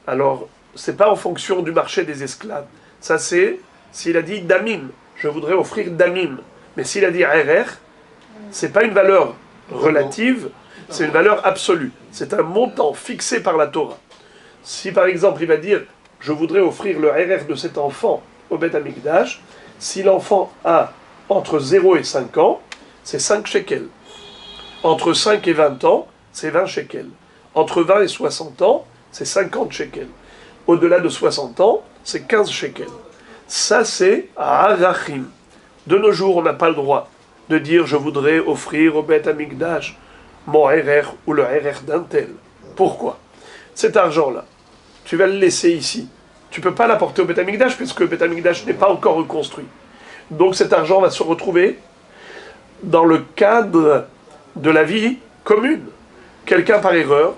alors c'est pas en fonction du marché des esclaves. Ça c'est s'il a dit damim, je voudrais offrir damim. Mais s'il a dit erech, C'est pas une valeur relative, c'est une valeur absolue. C'est un montant fixé par la Torah. Si par exemple il va dire je voudrais offrir le RR de cet enfant au Beth Amikdash, si l'enfant a entre 0 et 5 ans, c'est 5 shekels. Entre 5 et 20 ans, c'est 20 shekels. Entre 20 et 60 ans, c'est 50 shekels. Au-delà de 60 ans, c'est 15 shekels. Ça, c'est Arachim. De nos jours, on n'a pas le droit de dire je voudrais offrir au Beth Amikdash mon RR ou le RR d'un tel. Pourquoi? Cet argent-là, tu vas le laisser ici. Tu ne peux pas l'apporter au Beth Amikdash puisque le Beth Amikdash n'est pas encore reconstruit. Donc cet argent va se retrouver dans le cadre de la vie commune. Quelqu'un par erreur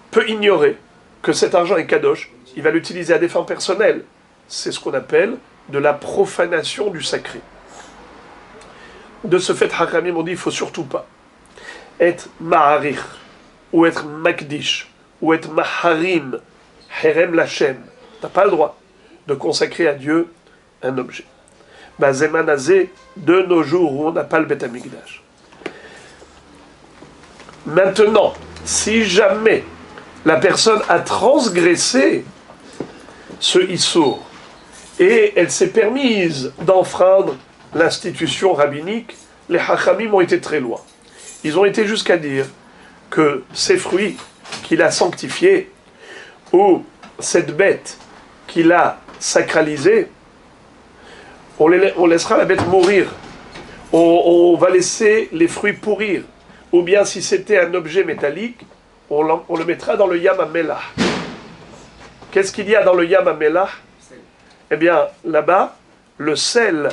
peut ignorer que cet argent est kadosh, il va l'utiliser à des fins personnelles. C'est ce qu'on appelle de la profanation du sacré. De ce fait, Hachamim ont dit, il ne faut surtout pas être ma'arich, ou être makdish, ou être maharim, herem lachem. Tu n'as pas le droit de consacrer à Dieu un objet. Zemanazé, de nos jours où on n'a pas le Beth Amikdash. Maintenant, si jamais la personne a transgressé ce issour et elle s'est permise d'enfreindre l'institution rabbinique, les Hachamim ont été très loin. Ils ont été jusqu'à dire que ces fruits qu'il a sanctifiés ou cette bête qu'il a sacralisée, on laissera la bête mourir. On va laisser les fruits pourrir. Ou bien si c'était un objet métallique, on le mettra dans le Yam HaMelach. Qu'est-ce qu'il y a dans le Yam HaMelach? Eh bien, là-bas, le sel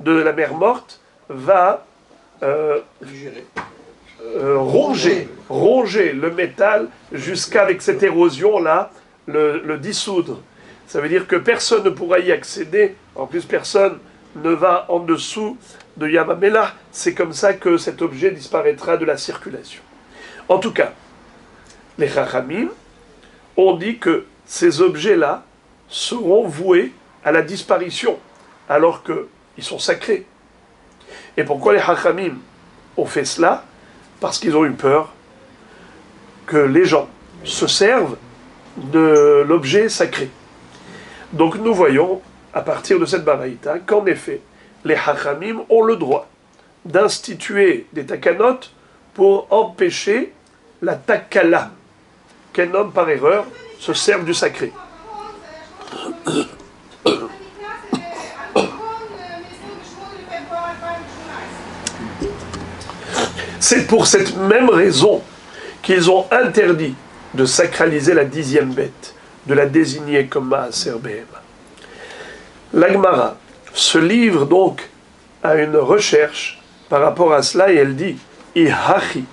de la mer morte va ronger le métal jusqu'avec cette érosion-là, le dissoudre. Ça veut dire que personne ne pourra y accéder. En plus, personne ne va en dessous de Yam HaMelach. C'est comme ça que cet objet disparaîtra de la circulation. En tout cas, les Chachamim ont dit que ces objets-là seront voués à la disparition, alors qu'ils sont sacrés. Et pourquoi les Chachamim ont fait cela? Parce qu'ils ont eu peur que les gens se servent de l'objet sacré. Donc nous voyons, à partir de cette baraïta, qu'en effet, les Chachamim ont le droit d'instituer des takanot pour empêcher la takala, qu'un homme par erreur se serve du sacré. C'est pour cette même raison qu'ils ont interdit de sacraliser la 10e bête, de la désigner comme Maaser Behema. L'Agmara se livre donc à une recherche par rapport à cela et elle dit Ihachi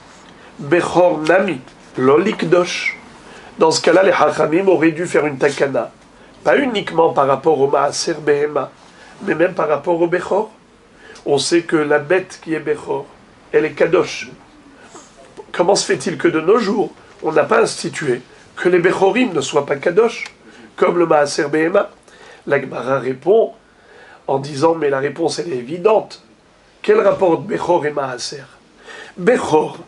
Bechor Nami Lolikdosh. Dans ce cas-là, les Hachamim auraient dû faire une takana, pas uniquement par rapport au Maaser Behema, mais même par rapport au Bechor. On sait que la bête qui est Bechor, elle est Kadosh. Comment se fait-il que de nos jours, on n'a pas institué que les Bechorim ne soient pas Kadosh, comme le Maaser Behema? La Gemara répond en disant, mais la réponse elle est évidente. Quel rapport de Bechor et Maaser? Bechor,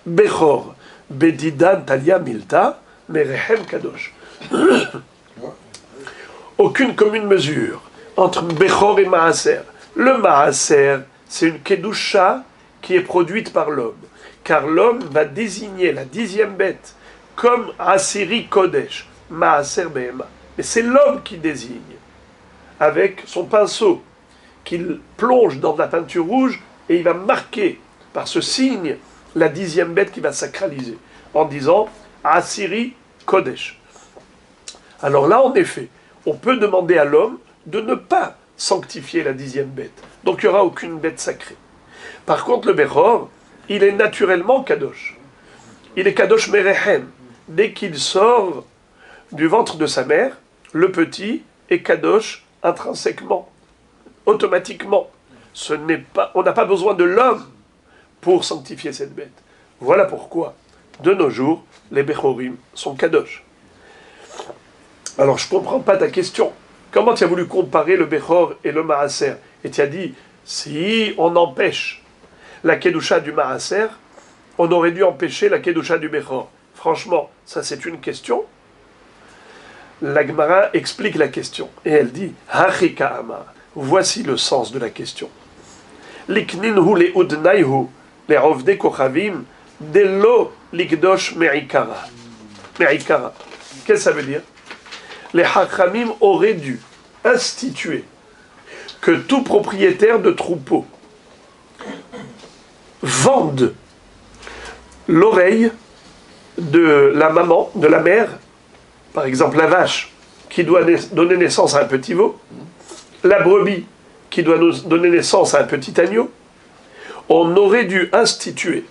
Bechor, Bedidan Talia Milta, Merehem Kadosh. Aucune commune mesure entre Bechor et Maaser. Le Maaser, c'est une Kedusha qui est produite par l'homme. Car l'homme va désigner la 10e bête comme Asiri Kodesh, Maaser Behema. Mais c'est l'homme qui désigne, avec son pinceau, qu'il plonge dans la peinture rouge, et il va marquer par ce signe la 10e bête qui va sacraliser, en disant Asiri Kodesh. Alors là, en effet, on peut demander à l'homme de ne pas sanctifier la 10e bête. Donc il n'y aura aucune bête sacrée. Par contre, le Bechor, il est naturellement Kadosh. Il est Kadosh Merehem. Dès qu'il sort du ventre de sa mère, le petit est Kadosh intrinsèquement, automatiquement. On n'a pas besoin de l'homme pour sanctifier cette bête. Voilà pourquoi, de nos jours, les Bechorim sont Kadosh. Alors je ne comprends pas ta question. Comment tu as voulu comparer le Bechor et le Maaser? Et tu as dit, si on empêche la Kedusha du Maaser, on aurait dû empêcher la Kedusha du Bechor. Franchement, ça c'est une question. La Gemara explique la question et elle dit Hachika Amar. Voici le sens de la question. Likninhu le udnaihu le ovde kochavim delo likdosh me'ikara. Me'ikara. Qu'est-ce que ça veut dire? Les Hachamim auraient dû instituer que tout propriétaire de troupeau vende l'oreille de la maman, de la mère, par exemple la vache qui doit donner naissance à un petit veau, la brebis qui doit donner naissance à un petit agneau. On aurait dû instituer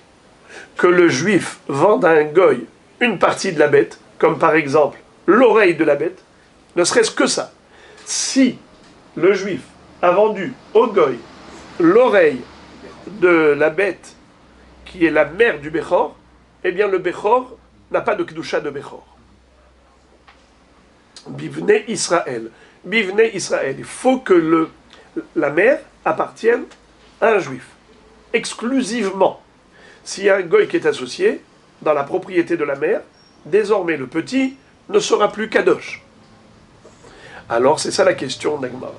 que le juif vende à un goy une partie de la bête, comme par exemple l'oreille de la bête, ne serait-ce que ça. Si le juif a vendu au goy l'oreille de la bête qui est la mère du Bechor, eh bien le Bechor n'a pas de Kedusha de Bechor. Bivnei Israël. Bivnei Israël. Il faut que la mère appartienne à un juif. Exclusivement. S'il y a un goy qui est associé, dans la propriété de la mère, désormais le petit ne sera plus kadosh. Alors c'est ça la question d'Agmara.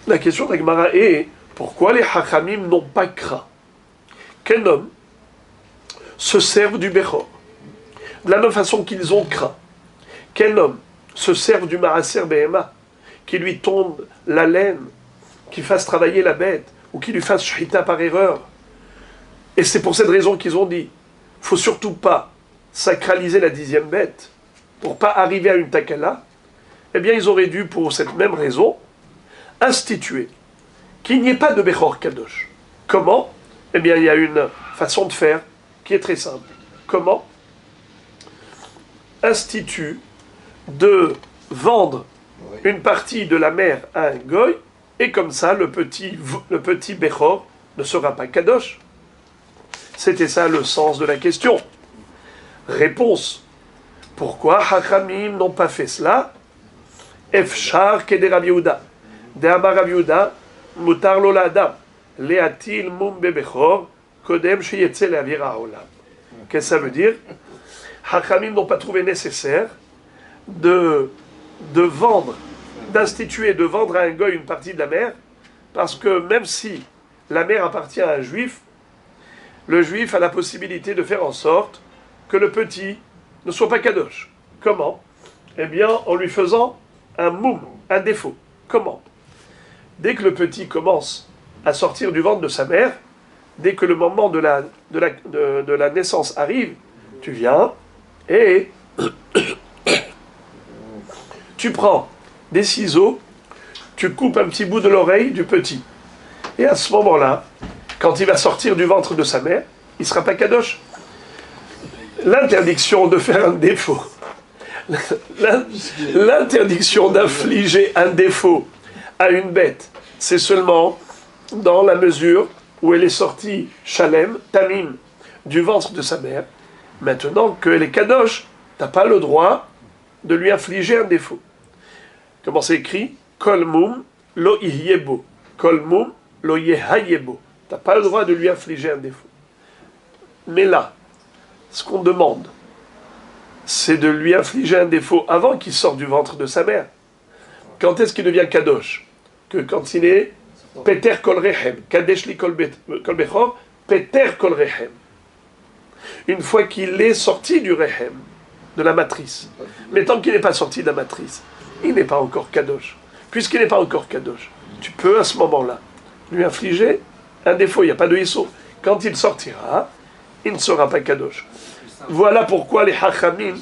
La question d'Agmara est pourquoi les Hachamim n'ont pas craint qu'un homme se serve du Bechor de la même façon qu'ils ont craint qu'un homme se serve du Maaser Behema, qui lui tombe la laine, qui fasse travailler la bête, ou qui lui fasse shhita par erreur. Et c'est pour cette raison qu'ils ont dit, il ne faut surtout pas sacraliser la 10e bête, pour ne pas arriver à une takala. Eh bien, ils auraient dû, pour cette même raison, instituer qu'il n'y ait pas de Bechor Kadosh. Comment? Eh bien, il y a une façon de faire qui est très simple. Comment? Institue de vendre une partie de la mère à un goy, et comme ça, le petit Bechor ne sera pas Kadosh. C'était ça le sens de la question. Réponse. Pourquoi Hachamim n'ont pas fait cela? Efshar kede Rabbi Yehuda. De Amar Rabbi Yehuda, mutar lo la'adam, le'atil mum bebechor, kodem sheyetze le'avir ha'olam. Qu'est-ce que ça veut dire? Hachamim n'ont pas trouvé nécessaire de vendre, d'instituer, de vendre à un goy une partie de la mère, parce que même si la mère appartient à un juif, le juif a la possibilité de faire en sorte que le petit ne soit pas kadosh. Comment? Eh bien, en lui faisant un moum, un défaut. Comment? Dès que le petit commence à sortir du ventre de sa mère, dès que le moment de la naissance arrive, tu viens et tu prends des ciseaux, tu coupes un petit bout de l'oreille du petit. Et à ce moment-là, quand il va sortir du ventre de sa mère, il ne sera pas kadosh. L'interdiction de faire un défaut, l'interdiction d'infliger un défaut à une bête, c'est seulement dans la mesure où elle est sortie shalem, tamim, du ventre de sa mère. Maintenant qu'elle est kadosh, tu n'as pas le droit de lui infliger un défaut. Comment c'est écrit? Kol mum lo ihyebo. Kol mum lo yehayebo. Tu n'as pas le droit de lui infliger un défaut. Mais là, ce qu'on demande, c'est de lui infliger un défaut avant qu'il sorte du ventre de sa mère. Quand est-ce qu'il devient kadosh? Que quand il est Peter kol rehem, kadesh li kol bechor, Peter kol rehem. Une fois qu'il est sorti du rehem, de la matrice. Mais tant qu'il n'est pas sorti de la matrice, il n'est pas encore kadosh. Puisqu'il n'est pas encore kadosh, tu peux à ce moment-là lui infliger un défaut. Il n'y a pas de hisso. Quand il sortira, il ne sera pas kadosh. Voilà pourquoi les hachamim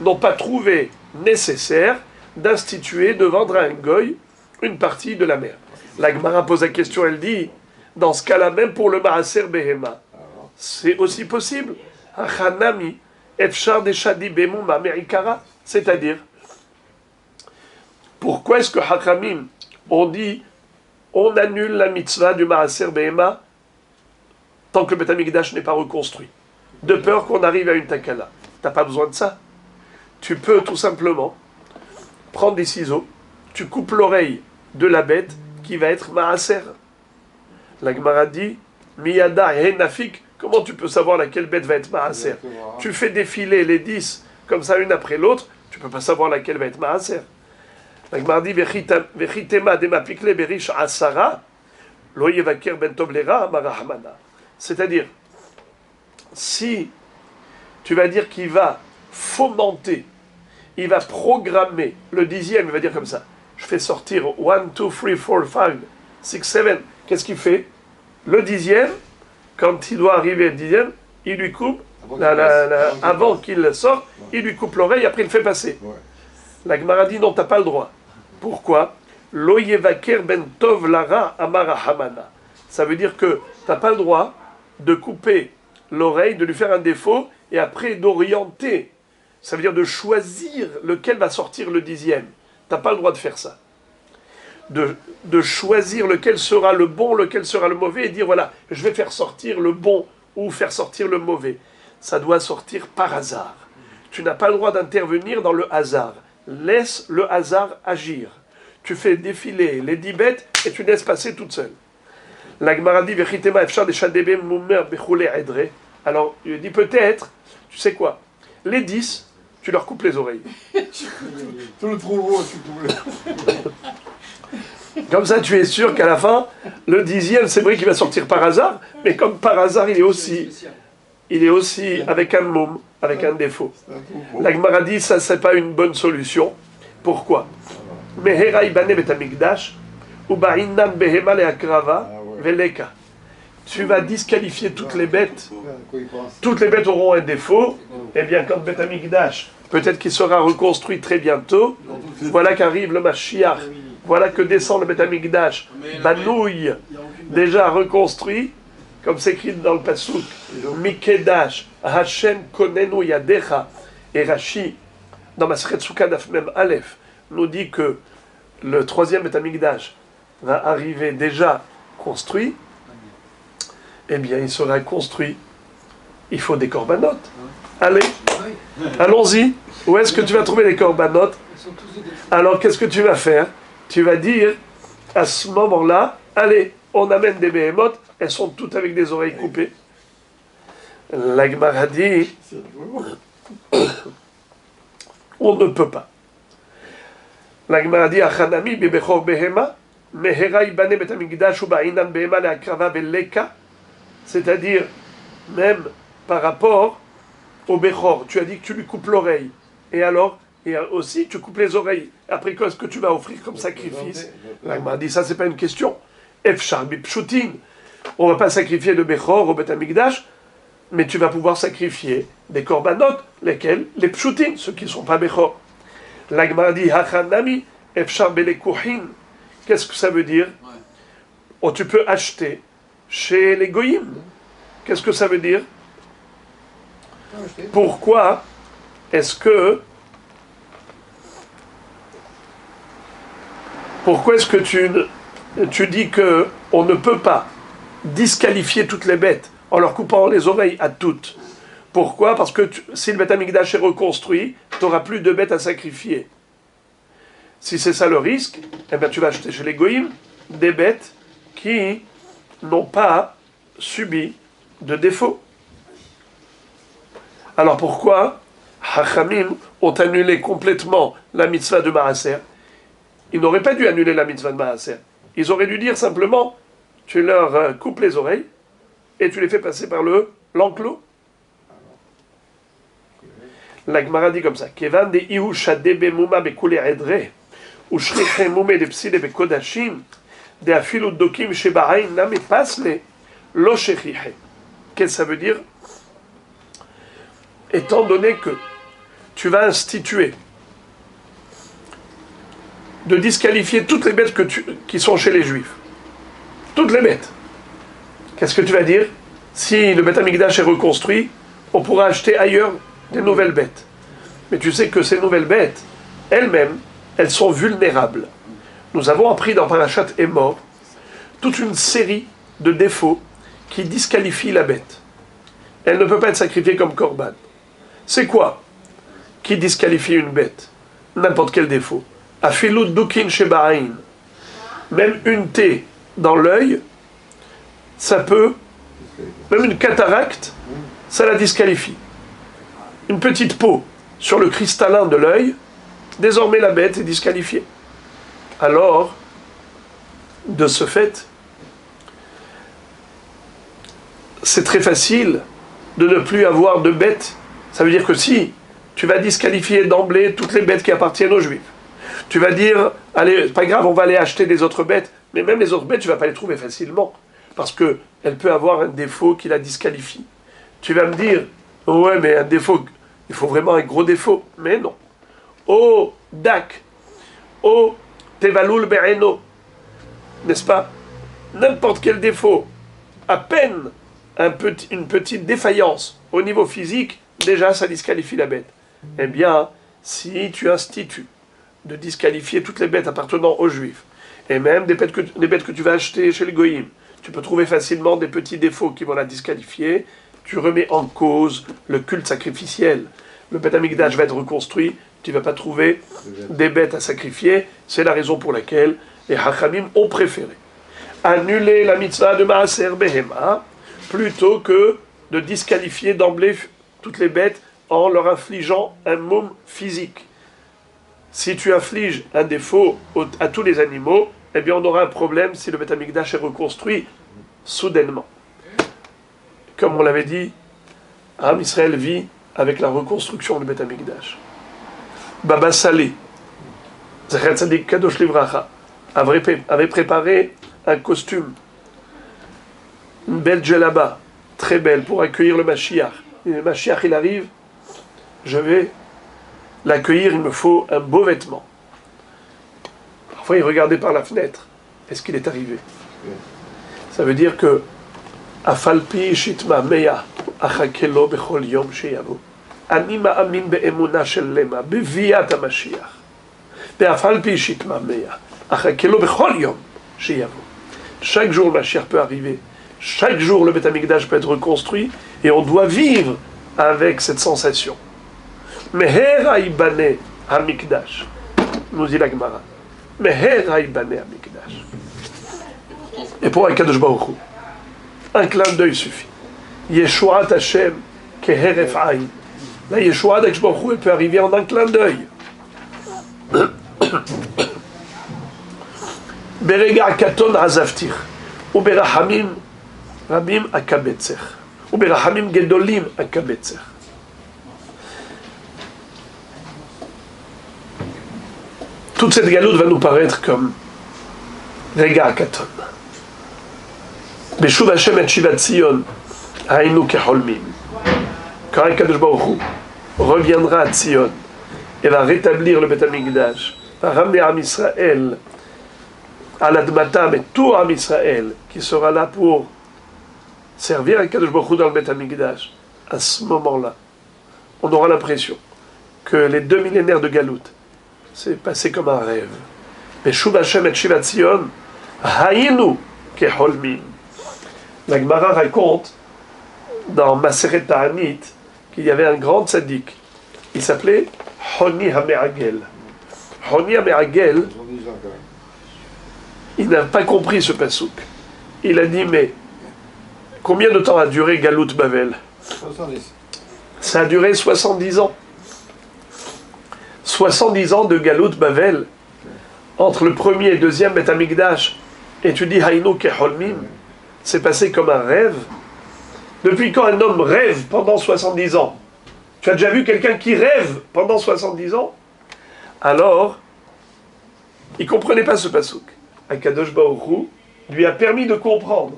n'ont pas trouvé nécessaire d'instituer, de vendre à un goy une partie de la mère. La Gemara pose la question, elle dit, dans ce cas-là, même pour le maaser behema, c'est aussi possible. Hachanami, efshar de shadi bemuma me'ikara, c'est-à-dire, pourquoi est-ce que hachamim ont dit, on annule la mitzvah du maaser behema tant que le Beth Amikdash n'est pas reconstruit, de peur qu'on arrive à une takala. Tu n'as pas besoin de ça. Tu peux tout simplement prendre des ciseaux, tu coupes l'oreille de la bête qui va être maaser. La Gemara dit, Miyada et Nafik, comment tu peux savoir laquelle bête va être Maaser? Tu fais défiler les 10 comme ça, une après l'autre, tu ne peux pas savoir laquelle va être Maaser. La Gemara dit, Vechitema demapikle berish asara, lo yevaker ben tov lera marahamana. C'est-à-dire, si tu vas dire qu'il va fomenter, il va programmer le 10e, il va dire comme ça, je fais sortir 1, 2, 3, 4, 5, 6, 7, qu'est-ce qu'il fait? Le 10e, quand il doit arriver le 10e, il lui coupe, avant qu'il sorte, il lui coupe l'oreille, après il le fait passer. La Gemara dit non, tu n'as pas le droit. Pourquoi? Lo yevaker ben tov lara amara hamana. Ça veut dire que tu n'as pas le droit de couper l'oreille, de lui faire un défaut, et après d'orienter. Ça veut dire de choisir lequel va sortir le 10e. Tu n'as pas le droit de faire ça. De choisir lequel sera le bon, lequel sera le mauvais, et dire voilà, je vais faire sortir le bon ou faire sortir le mauvais. Ça doit sortir par hasard. Tu n'as pas le droit d'intervenir dans le hasard. Laisse le hasard agir. Tu fais défiler les 10 bêtes et tu laisses passer toute seule. La Gemara dit alors, il dit peut-être, tu sais quoi, les 10, tu leur coupes les oreilles. Tout le trouveau, tu coupes. Comme ça, tu es sûr qu'à la fin, le 10e, c'est vrai qu'il va sortir par hasard, mais comme par hasard, il est aussi avec un môme, avec un défaut. La Gemara dit, ça, c'est pas une bonne solution. Pourquoi? Tu vas disqualifier toutes les bêtes. Toutes les bêtes auront un défaut. Eh bien, quand Beth Amikdash, peut-être qu'il sera reconstruit très bientôt, voilà qu'arrive le Mashiach, voilà que descend le Beth Amikdash, Banouille, déjà reconstruit, comme c'est écrit dans le Pasuk, Mikedash, Hashem Konenu Yadecha, et Rashi, dans Masechet Sukkah Daf Mem Aleph, nous dit que le 3e Beth Amikdash va arriver déjà construit. Eh bien, il sera construit. Il faut des corbanotes. Allez, allons-y. Où est-ce que tu vas trouver les corbanotes? Alors, qu'est-ce que tu vas faire? Tu vas dire, à ce moment-là, allez, on amène des behemoths, elles sont toutes avec des oreilles coupées. La Gemara dit, on ne peut pas. La Gemara dit, Achanami bebechor behema, mehera ibane bet hamikdash uba'inan behema leakrava veleka. C'est-à-dire, même par rapport au Bechor, tu as dit que tu lui coupes l'oreille. Et alors, et aussi, tu coupes les oreilles. Après, qu'est-ce que tu vas offrir comme sacrifice? Là, il m'a dit, ça, c'est pas une question. Efshar bipshutin. On va pas sacrifier de Bechor au Bet Amikdash, mais tu vas pouvoir sacrifier des korbanot, lesquels? Les pshutin, ceux qui ne sont pas Bechor. Là, il m'a dit, hachanami, efshar belekuhin. Qu'est-ce que ça veut dire? Oh, tu peux acheter chez les goyim. Qu'est-ce que ça veut dire? Pourquoi est-ce que tu dis que on ne peut pas disqualifier toutes les bêtes en leur coupant les oreilles à toutes? Pourquoi? Parce que si le Beth Amikdash est reconstruit, tu n'auras plus de bêtes à sacrifier. Si c'est ça le risque, eh bien tu vas acheter chez les goyim des bêtes qui n'ont pas subi de défaut. Alors pourquoi Hachamim ont annulé complètement la mitzvah de Maaser? Ils n'auraient pas dû annuler la mitzvah de Maaser. Ils auraient dû dire simplement, tu leur coupes les oreilles et tu les fais passer par l'enclos. La Gemara dit comme ça, Kevan de Ihusha debe muma bekule edre, ou shriche mume de psile bekodashim, de afilu dokim shebahain name pasle, lo shechiche. Qu'est-ce que ça veut dire? Étant donné que tu vas instituer de disqualifier toutes les bêtes qui sont chez les Juifs, toutes les bêtes, qu'est-ce que tu vas dire? Si le Beth Amikdash est reconstruit, on pourra acheter ailleurs des nouvelles bêtes. Mais tu sais que ces nouvelles bêtes, elles-mêmes, elles sont vulnérables. Nous avons appris dans Parashat Emor toute une série de défauts qui disqualifient la bête. Elle ne peut pas être sacrifiée comme korban. C'est quoi qui disqualifie une bête? N'importe quel défaut. Afilut dukin shebahain. Même une taie dans l'œil ça peut, même une cataracte, ça la disqualifie. Une petite peau sur le cristallin de l'œil, désormais la bête est disqualifiée. Alors, de ce fait, c'est très facile de ne plus avoir de bêtes. Ça veut dire que si tu vas disqualifier d'emblée toutes les bêtes qui appartiennent aux Juifs, tu vas dire, allez, c'est pas grave, on va aller acheter des autres bêtes, mais même les autres bêtes, tu vas pas les trouver facilement, parce qu'elle peut avoir un défaut qui la disqualifie. Tu vas me dire, ouais, mais un défaut, il faut vraiment un gros défaut. Mais non. Oh, dak, oh, tevalul be'eno, n'est-ce pas? N'importe quel défaut, à peine une petite défaillance au niveau physique, déjà ça disqualifie la bête. Eh bien, si tu institues de disqualifier toutes les bêtes appartenant aux Juifs, et même des bêtes que tu vas acheter chez les Goïm, tu peux trouver facilement des petits défauts qui vont la disqualifier, tu remets en cause le culte sacrificiel. Le Beth Amikdash va être reconstruit, tu ne vas pas trouver des bêtes à sacrifier, c'est la raison pour laquelle les Hachamim ont préféré annuler la mitzvah de Maaser Behema, plutôt que de disqualifier d'emblée toutes les bêtes en leur infligeant un moum physique. Si tu infliges un défaut à tous les animaux, eh bien on aura un problème si le Beth Amikdash est reconstruit soudainement. Comme on l'avait dit, Am Israël vit avec la reconstruction du Beth Amikdash. Baba Salé, Zecher Tzadik Kadosh Livracha, avait préparé un costume, une belle djellaba, très belle, pour accueillir le Mashiach. Et le Mashiach, il arrive, je vais l'accueillir, il me faut un beau vêtement. Parfois, il regardait par la fenêtre. Est-ce qu'il est arrivé? Ça veut dire que Afalpi shitma meya achakelo bechol yom sheyavo. Ani ma'amin be'emuna shel lema beviat HaMashiach. Be'afalpi shitma meya achakelo bechol yom sheyavo. Chaque jour, le Mashiach peut arriver. Chaque jour, le Beth Amikdash peut être reconstruit et on doit vivre avec cette sensation. Meher haibane hamikdash, nous dit la Gemara. Meher haibane hamikdash. Et pour Akadosh Baruch Hu, un clin d'œil suffit. Yeshuat Hashem keheref ayin. La Yeshuat d'Akadosh Baruch Hu, elle peut arriver en un clin d'œil. Berega katon azavtir, ou berahamim rabim akabetzer, ou berahamim gedolim akabetzer. Toute cette galoute va nous paraître comme Rega Katon. Beshuv Hashem et Shivat Zion, Hainu Keholmim. Quand Akadosh Baruch Hu reviendra à Zion et va rétablir le Beth Amikdash, va ramener Am Israël à l'Admatam et tout Am Israël qui sera là pour servir Akadosh Baruch Hu dans le Beth Amikdash, à ce moment-là, on aura l'impression que les 2 millénaires de galoute c'est passé comme un rêve. Mais Shuv Hashem et Shivat Zion, Hainu Keholmim. La Gemara raconte dans Maseret Ta'anit qu'il y avait un grand tzaddik. Il s'appelait Honi HaMe'agel. Honi HaMe'agel, il n'a pas compris ce pasouk. Il a dit, mais combien de temps a duré Galout Bavel? 70. Ça a duré 70 ans. 70 ans de Galout Bavel, entre le premier et le deuxième Beth Amikdash, et tu dis Hainu Keholmim, c'est passé comme un rêve. Depuis quand un homme rêve pendant 70 ans? Tu as déjà vu quelqu'un qui rêve pendant 70 ans? Alors, il ne comprenait pas ce pasouk. Akadosh Baruch Hu lui a permis de comprendre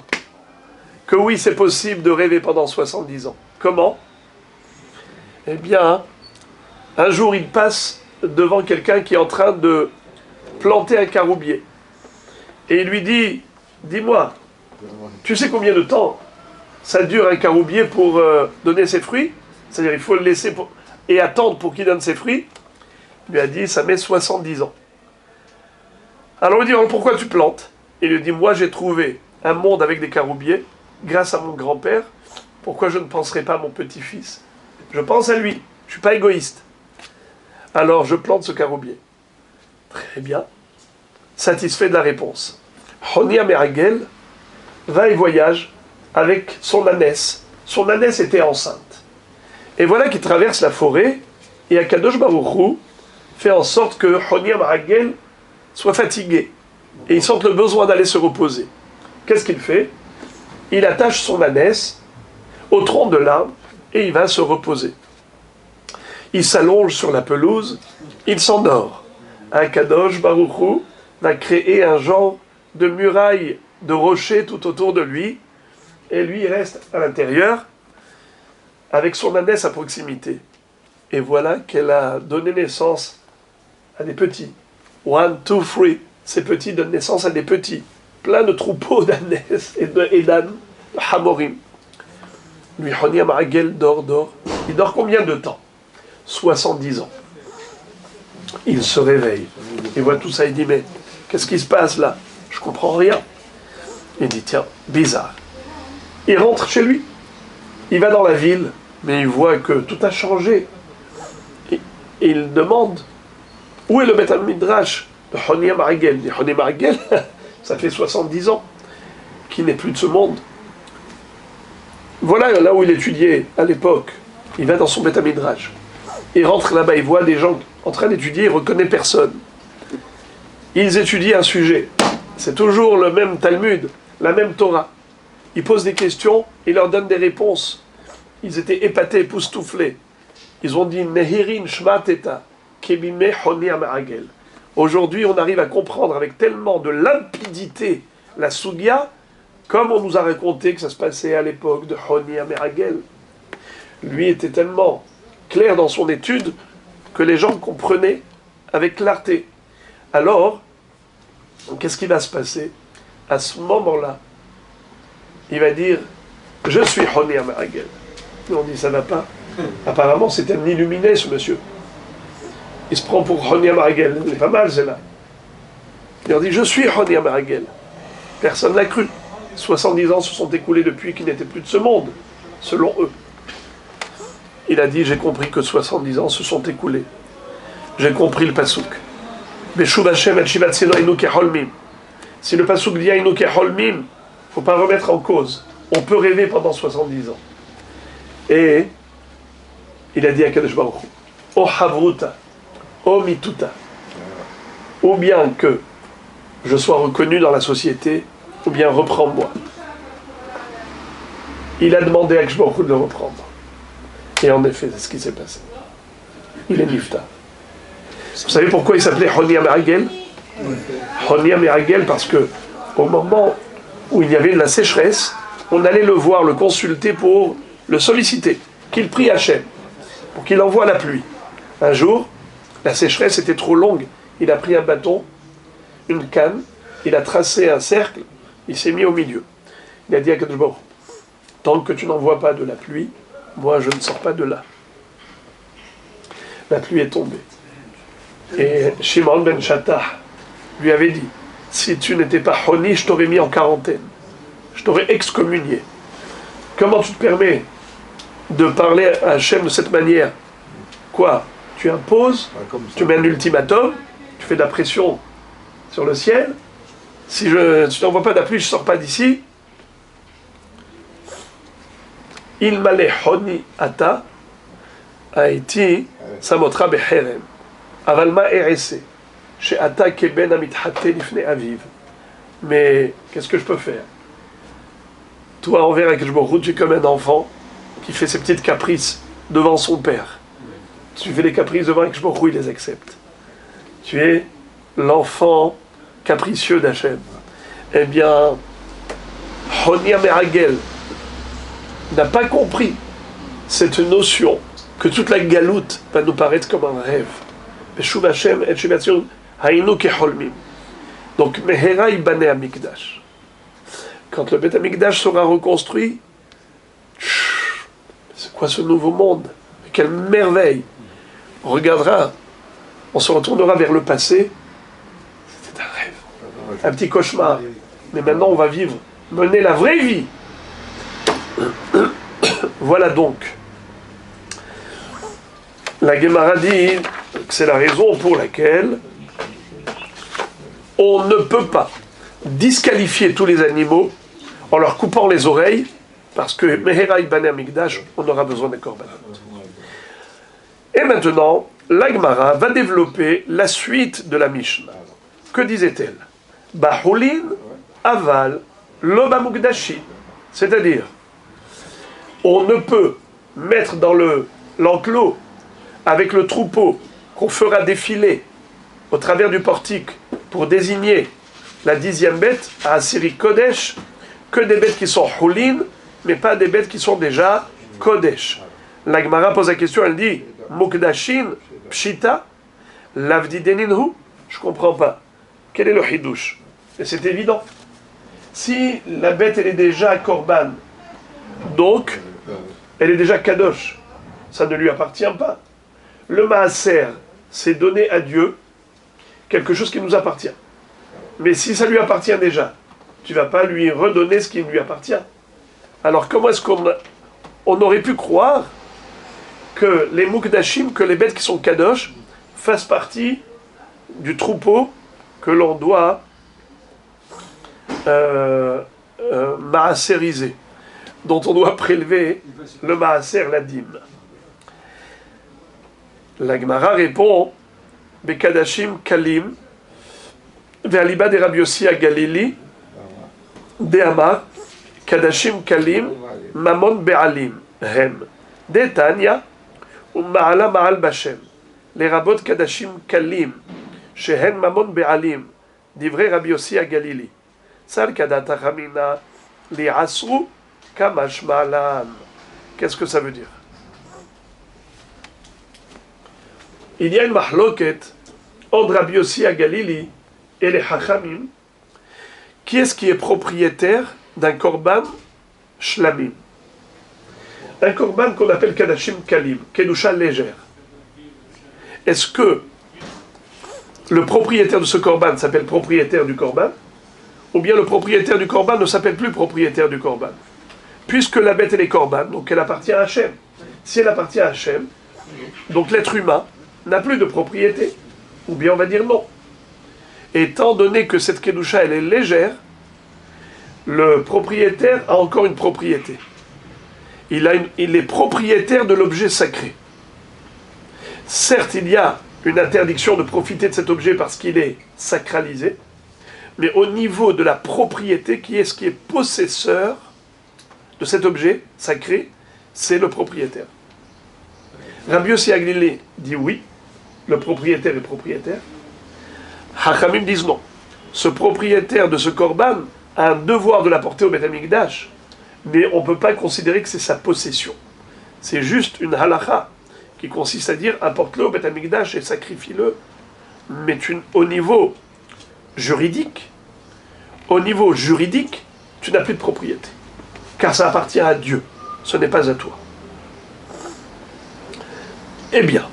que oui, c'est possible de rêver pendant 70 ans. Comment? Eh bien, un jour, il passe devant quelqu'un qui est en train de planter un caroubier. Et il lui dit, dis-moi, tu sais combien de temps ça dure un caroubier pour donner ses fruits? C'est-à-dire, il faut le laisser et attendre pour qu'il donne ses fruits. Il lui a dit, ça met 70 ans. Alors il dit, alors pourquoi tu plantes? Il lui dit, moi j'ai trouvé un monde avec des caroubiers, grâce à mon grand-père, pourquoi je ne penserai pas à mon petit-fils? Je pense à lui, je ne suis pas égoïste. Alors je plante ce caroubier. Très bien. Satisfait de la réponse. Honi HaMe'agel va et voyage avec son ânesse. Son ânesse était enceinte. Et voilà qu'il traverse la forêt, et Akadosh Baruch Hu fait en sorte que Honiam Hagel soit fatigué, et il sente le besoin d'aller se reposer. Qu'est-ce qu'il fait? Il attache son ânesse au tronc de l'arbre, et il va se reposer. Il s'allonge sur la pelouse, il s'endort. Akadosh Baruch Hu va créer un genre de muraille de rochers tout autour de lui, et lui il reste à l'intérieur, avec son ânesse à proximité. Et voilà qu'elle a donné naissance à des petits. 1, 2, 3. Ces petits donnent naissance à des petits. Plein de troupeaux d'ânesses et d'ânes, de hamorim. Lui, Honiam Hagel dort. Il dort combien de temps? 70 ans. Il se réveille. Il voit tout ça, il dit, mais qu'est-ce qui se passe là? Je comprends rien. Il dit, tiens, bizarre. Il rentre chez lui. Il va dans la ville, mais il voit que tout a changé. Et il demande, où est le Beth Midrash de Honiam Hagel? Il dit, Honiam Hagel, ça fait 70 ans qu'il n'est plus de ce monde. Voilà là où il étudiait à l'époque. Il va dans son Beth Midrash. Il rentre là-bas, il voit des gens en train d'étudier, il ne reconnaît personne. Ils étudient un sujet. C'est toujours le même Talmud, la même Torah. Ils posent des questions, il leur donne des réponses. Ils étaient épatés, époustouflés. Ils ont dit Nehirin Shmateta, Kebime Honiam Hagel. Aujourd'hui, on arrive à comprendre avec tellement de limpidité la Sugya, comme on nous a raconté que ça se passait à l'époque de Honiam Hagel. Lui était tellement clair dans son étude que les gens comprenaient avec clarté. Alors, qu'est-ce qui va se passer? À ce moment-là, il va dire « Je suis Honiam Hagel ». Et on dit « Ça va pas ». Apparemment, c'est un illuminé, ce monsieur. Il se prend pour Honiam Hagel. Il est pas mal, c'est là. Il leur dit « Je suis Honiam Hagel ». Personne n'a cru. 70 ans se sont écoulés depuis qu'il n'était plus de ce monde, selon eux. Il a dit, j'ai compris que 70 ans se sont écoulés. J'ai compris le pasouk. Si le pasouk dit Ainu keholmim, il ne faut pas remettre en cause. On peut rêver pendant 70 ans. Et il a dit à Kadosh Baruch Hu, O havruta, O mituta, ou bien que je sois reconnu dans la société, ou bien reprends-moi. Il a demandé à Kadosh Baruch Hu de le reprendre. Et en effet, c'est ce qui s'est passé. Il est nifta. Vous savez pourquoi il s'appelait Honiam Hagel? Honiam Hagel parce que au moment où il y avait de la sécheresse, on allait le voir, le consulter pour le solliciter, qu'il prie Hachem, pour qu'il envoie la pluie. Un jour, la sécheresse était trop longue. Il a pris un bâton, une canne, il a tracé un cercle, il s'est mis au milieu. Il a dit à Kadosh Baruch Hu, tant que tu n'envoies pas de la pluie, moi, je ne sors pas de là. La pluie est tombée. Et Shimon ben Shattah lui avait dit, si tu n'étais pas Honi, je t'aurais mis en quarantaine. Je t'aurais excommunié. Comment tu te permets de parler à Hachem de cette manière? Quoi? Tu imposes, tu mets un ultimatum, tu fais de la pression sur le ciel. Si tu n'envoies pas de la pluie, je ne sors pas d'ici. Il malé honi ata haiti samotra beherem avalma erese chez ata keben amithatte lifne aviv. Mais qu'est-ce que je peux faire? Toi, envers Akadosh Baruch Hu, tu es comme un enfant qui fait ses petites caprices devant son père. Tu fais les caprices devant Akadosh Baruch Hu, il les accepte. Tu es l'enfant capricieux d'Hachem. Eh bien, Honiam Hagel n'a pas compris cette notion que toute la galoute va nous paraître comme un rêve. Donc, Mehera ibane Amikdash. Quand le Beth Amikdash sera reconstruit, c'est quoi ce nouveau monde? Quelle merveille! On regardera, on se retournera vers le passé. C'était un rêve, un petit cauchemar. Mais maintenant, on va vivre, mener la vraie vie. Voilà donc. La Gemara dit que c'est la raison pour laquelle on ne peut pas disqualifier tous les animaux en leur coupant les oreilles, parce que Mehera Ibane Amigdash, on aura besoin des korbanot. Et maintenant, l'Agmara va développer la suite de la Mishnah. Que disait-elle? Bahulin aval loba mukdashin. C'est-à-dire, on ne peut mettre dans l'enclos avec le troupeau qu'on fera défiler au travers du portique pour désigner la 10e bête à Asiri Kodesh que des bêtes qui sont hulin, mais pas des bêtes qui sont déjà Kodesh. La Gemara pose la question, elle dit Mukdashin, Pshita, Lavdi Deninhu. Je ne comprends pas. Quel est le hidouche? Et c'est évident. Si la bête elle est déjà Korban, donc elle est déjà Kadosh, ça ne lui appartient pas. Le Maaser, c'est donner à Dieu quelque chose qui nous appartient. Mais si ça lui appartient déjà, tu ne vas pas lui redonner ce qui lui appartient. Alors comment est-ce qu'on aurait pu croire que les Mukdashim, que les bêtes qui sont Kadosh, fassent partie du troupeau que l'on doit maaseriser, dont on doit prélever le maaser, la dîme. La Gemara répond Bekadashim Kalim Ve'aliba de Rabbi Yossi à Galili De'amar Kadashim Kalim Mamon Be'alim Hem De'tanya U'ma'ala Ma'al Bashem Les rabot Kadashim Kalim Shehen Mamon Be'alim Divrei Rabbi Yossi à Galili Sal Kadata Chamina Li Asru Kamash Ma'alan. Qu'est-ce que ça veut dire? Il y a une mahloket entre Rabbi Yossi à Galili et les Hachamim. Qui est-ce qui est propriétaire d'un korban shlamim? Un korban qu'on appelle kadashim kalim, kedusha légère. Est-ce que le propriétaire de ce korban s'appelle propriétaire du korban, ou bien le propriétaire du korban ne s'appelle plus propriétaire du korban? Puisque la bête elle est korban, donc elle appartient à Hachem. Si elle appartient à Hachem, donc l'être humain n'a plus de propriété, ou bien on va dire non. Étant donné que cette kedusha elle est légère, le propriétaire a encore une propriété. Il est propriétaire de l'objet sacré. Certes, il y a une interdiction de profiter de cet objet parce qu'il est sacralisé, mais au niveau de la propriété, qui est possesseur de cet objet sacré, c'est le propriétaire. Rabbi Yossi Aglili dit oui, le propriétaire est propriétaire. Hachamim disent non. Ce propriétaire de ce korban a un devoir de l'apporter au Beth Amikdash, mais on ne peut pas considérer que c'est sa possession. C'est juste une halacha qui consiste à dire apporte-le au Beth Amikdash et sacrifie-le. Mais au niveau juridique, tu n'as plus de propriété, car ça appartient à Dieu, ce n'est pas à toi. Eh bien,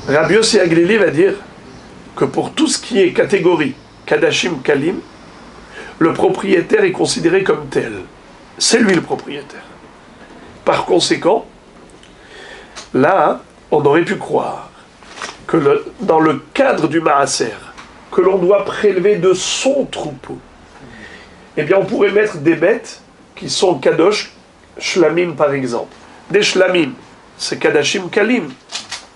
Rabbi Yossi Aglili va dire que pour tout ce qui est catégorie Kadashim Kalim, le propriétaire est considéré comme tel. C'est lui le propriétaire. Par conséquent, là, on aurait pu croire que dans le cadre du Maaser, que l'on doit prélever de son troupeau, eh bien on pourrait mettre des bêtes qui sont Kadosh, Shlamim par exemple. Des Shlamim, c'est Kadashim Kalim.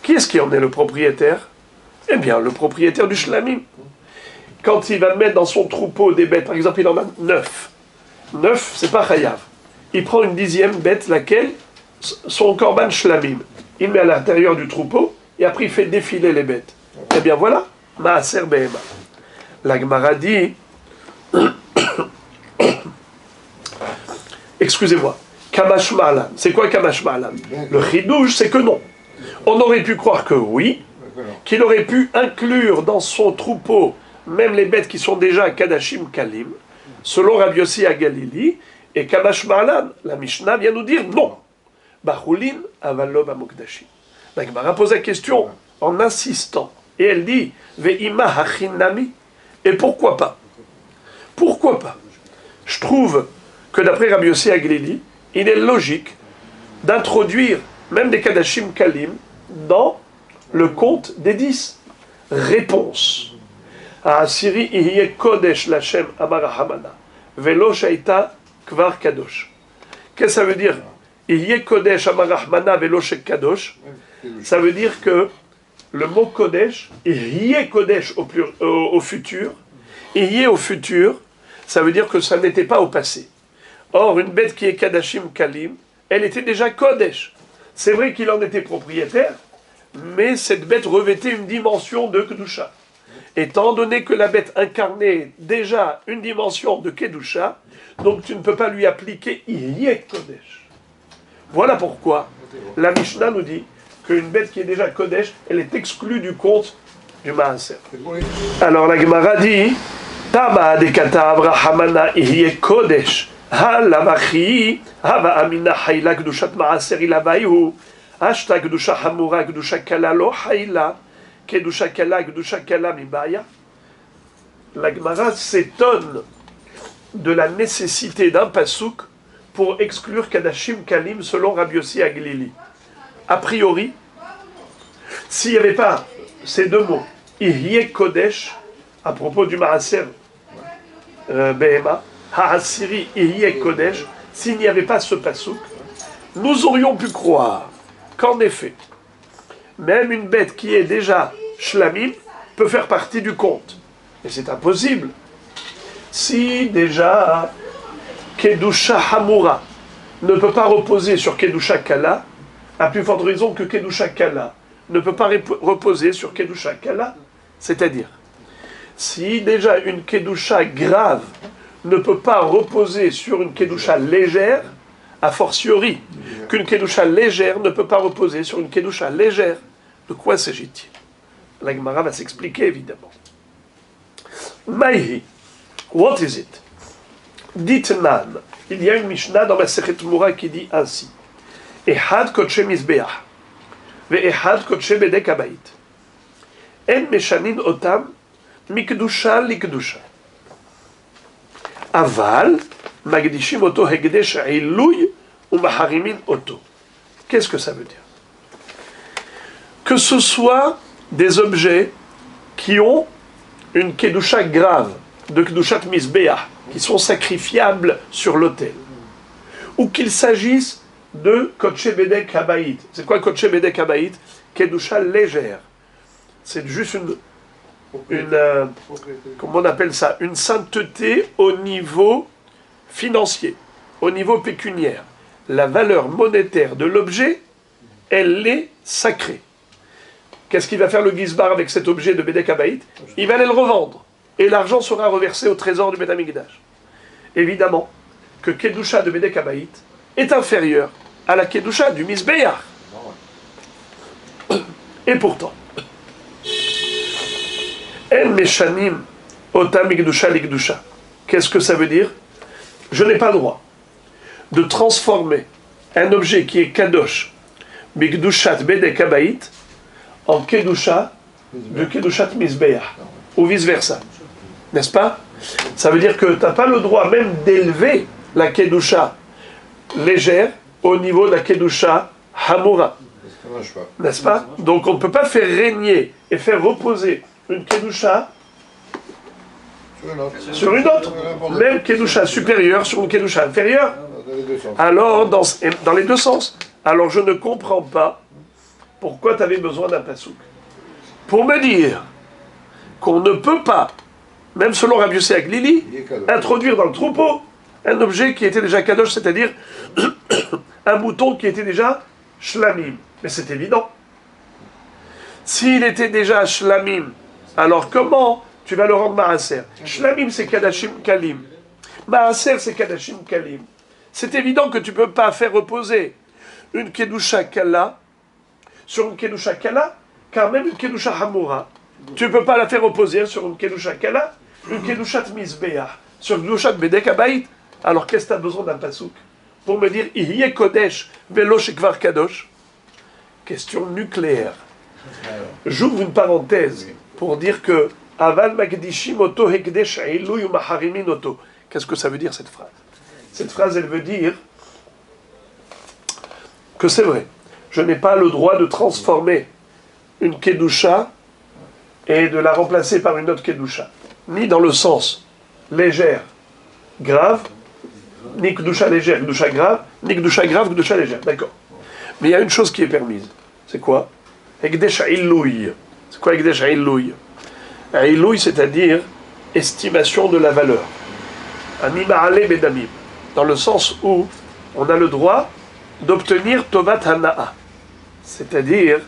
Qui est-ce qui en est le propriétaire? Eh bien, le propriétaire du Shlamim. Quand il va mettre dans son troupeau des bêtes, par exemple, il en a 9. 9, c'est pas Chayav. Il prend une 10e bête, laquelle son korban Shlamim. Il met à l'intérieur du troupeau, et après il fait défiler les bêtes. Eh bien voilà, Maaser Behema. La Gemara dit, excusez-moi, Kamash Ma'alan. C'est quoi Kamash Ma'alan? Le chidouche, c'est que non. On aurait pu croire que oui, qu'il aurait pu inclure dans son troupeau même les bêtes qui sont déjà Kadashim Kalim, selon Rabbi Yossi à Galili, et Kamash Ma'alan, la Mishnah vient nous dire non. Bachulin avalob amokdashim. La Gemara pose la question en insistant, et elle dit Ve'ima hachinami. Et pourquoi pas? Pourquoi pas? Je trouve que d'après Rabbi Yossi à Galili, il est logique d'introduire même des Kadashim Kalim dans le compte des 10. Réponse. Asiri Ihye Kodesh Lachem Amara Hamana. velo sheita kvar kadosh. Qu'est-ce que ça veut dire? Ihyeh kodesh amarahmana velo shek kadosh. Ça veut dire que le mot kodesh, ihyeh kodesh au futur, ihyeh au futur, ça veut dire que ça n'était pas au passé. Or, une bête qui est kadashim kalim, elle était déjà kodesh. C'est vrai qu'il en était propriétaire, mais cette bête revêtait une dimension de kedusha. Étant donné que la bête incarnait déjà une dimension de kedusha, donc tu ne peux pas lui appliquer ihyeh kodesh. Voilà pourquoi la Mishnah nous dit qu'une bête qui est déjà kodesh, elle est exclue du compte du maaser. Alors la Gemara dit Tama dekata Abrahamana ihyeh kodesh halavachi hava amina hayla kedushat maaser ilavayu ashta kedusha hamura kedusha kala lo hayla kedusha kala mibaya. La Gemara s'étonne de la nécessité d'un pasouk pour exclure kadashim kalim selon Rabbi Yossi Aglili. A priori, s'il n'y avait pas ces deux mots, ihyeh kodesh, à propos du maaser behema, ha'asiri ihyeh kodesh, s'il n'y avait pas ce pasouk, nous aurions pu croire qu'en effet, même une bête qui est déjà shlamim peut faire partie du compte. Et c'est impossible. Si déjà kedusha hamura ne peut pas reposer sur kedusha kala, à plus forte raison que kedusha kala ne peut pas reposer sur kedusha kala, c'est-à-dire si déjà une kedusha grave ne peut pas reposer sur une kedusha légère, a fortiori qu'une kedusha légère ne peut pas reposer sur une kedusha légère. De quoi s'agit-il? La Gemara va s'expliquer évidemment. Maïhi, what is it? Ditnan, il y a une Mishnah dans la Sechet Mura qui dit ainsi: Ehad kodshe mizbeach, ve'ehad kodshe bedek habayit. En meshanin otam mikdusha likdusha. Aval magdishim oto hegdesh iluy umaharimin oto. Qu'est-ce que ça veut dire? Que ce soit des objets qui ont une kedusha grave, de kedushat mizbeach, qui sont sacrifiables sur l'autel, ou qu'il s'agisse de kodshe bedek habayit. C'est quoi kodshe bedek habayit? Kedusha légère. C'est juste comment on appelle ça? Une sainteté au niveau financier, au niveau pécuniaire. La valeur monétaire de l'objet, elle est sacrée. Qu'est-ce qu'il va faire le Gizbar avec cet objet de Bedek Habayit? Il va aller le revendre. Et l'argent sera reversé au trésor du Beth Amikdash. Évidemment que Kedusha de Bedek Habayit est inférieur à la Kedusha du Mizbeach. Et pourtant, En Meshanim Otam Mikdusha Likdusha. Qu'est-ce que ça veut dire? Je n'ai pas le droit de transformer un objet qui est Kadosh, Mikdushat Bedek Habayit, en Kedusha de Kedushat Mizbeach, ou vice-versa. N'est-ce pas? Ça veut dire que tu n'as pas le droit même d'élever la Kedusha légère au niveau de la Kedusha Hamura. N'est-ce pas? Donc on ne peut pas faire régner et faire reposer une Kedusha sur une autre. Même Kedusha supérieure sur une Kedusha inférieure. Alors, dans les deux sens. Alors je ne comprends pas pourquoi tu avais besoin d'un pasouk. Pour me dire qu'on ne peut pas, même selon Rabbi Yossi Aglili, introduire dans le troupeau un objet qui était déjà kadosh, c'est-à-dire un mouton qui était déjà shlamim. Mais c'est évident. S'il était déjà shlamim, alors comment tu vas le rendre maaser? Shlamim, c'est kadashim kalim. Maaser, c'est kadashim kalim. C'est évident que tu ne peux pas faire reposer une kedusha kala sur une kedusha kala, car même une kedusha hamura, tu ne peux pas la faire reposer sur une kedusha kala, une kedushat mizbeach, sur une kedushat bedek habayit. Alors qu'est-ce que tu as besoin d'un pasouk pour me dire ihyeh kodesh velo shekvar kadosh? Question nucléaire. J'ouvre une parenthèse pour dire que aval magdishim oto hekdesh iluy umaharimin oto. Qu'est-ce que ça veut dire cette phrase? Cette phrase, elle veut dire que c'est vrai. Je n'ai pas le droit de transformer une kedusha et de la remplacer par une autre kedusha, ni dans le sens légère grave, ni Kedusha légère, Kedusha grave, ni Kedusha grave, Kedusha légère. D'accord. Mais il y a une chose qui est permise. C'est quoi? Ekdesh Ilouy. C'est quoi Ekdesh Ilouy? Ilouy, c'est-à-dire estimation de la valeur. Anima'ale bedamim. Dans le sens où on a le droit d'obtenir Tovat Hana'a. C'est-à-dire,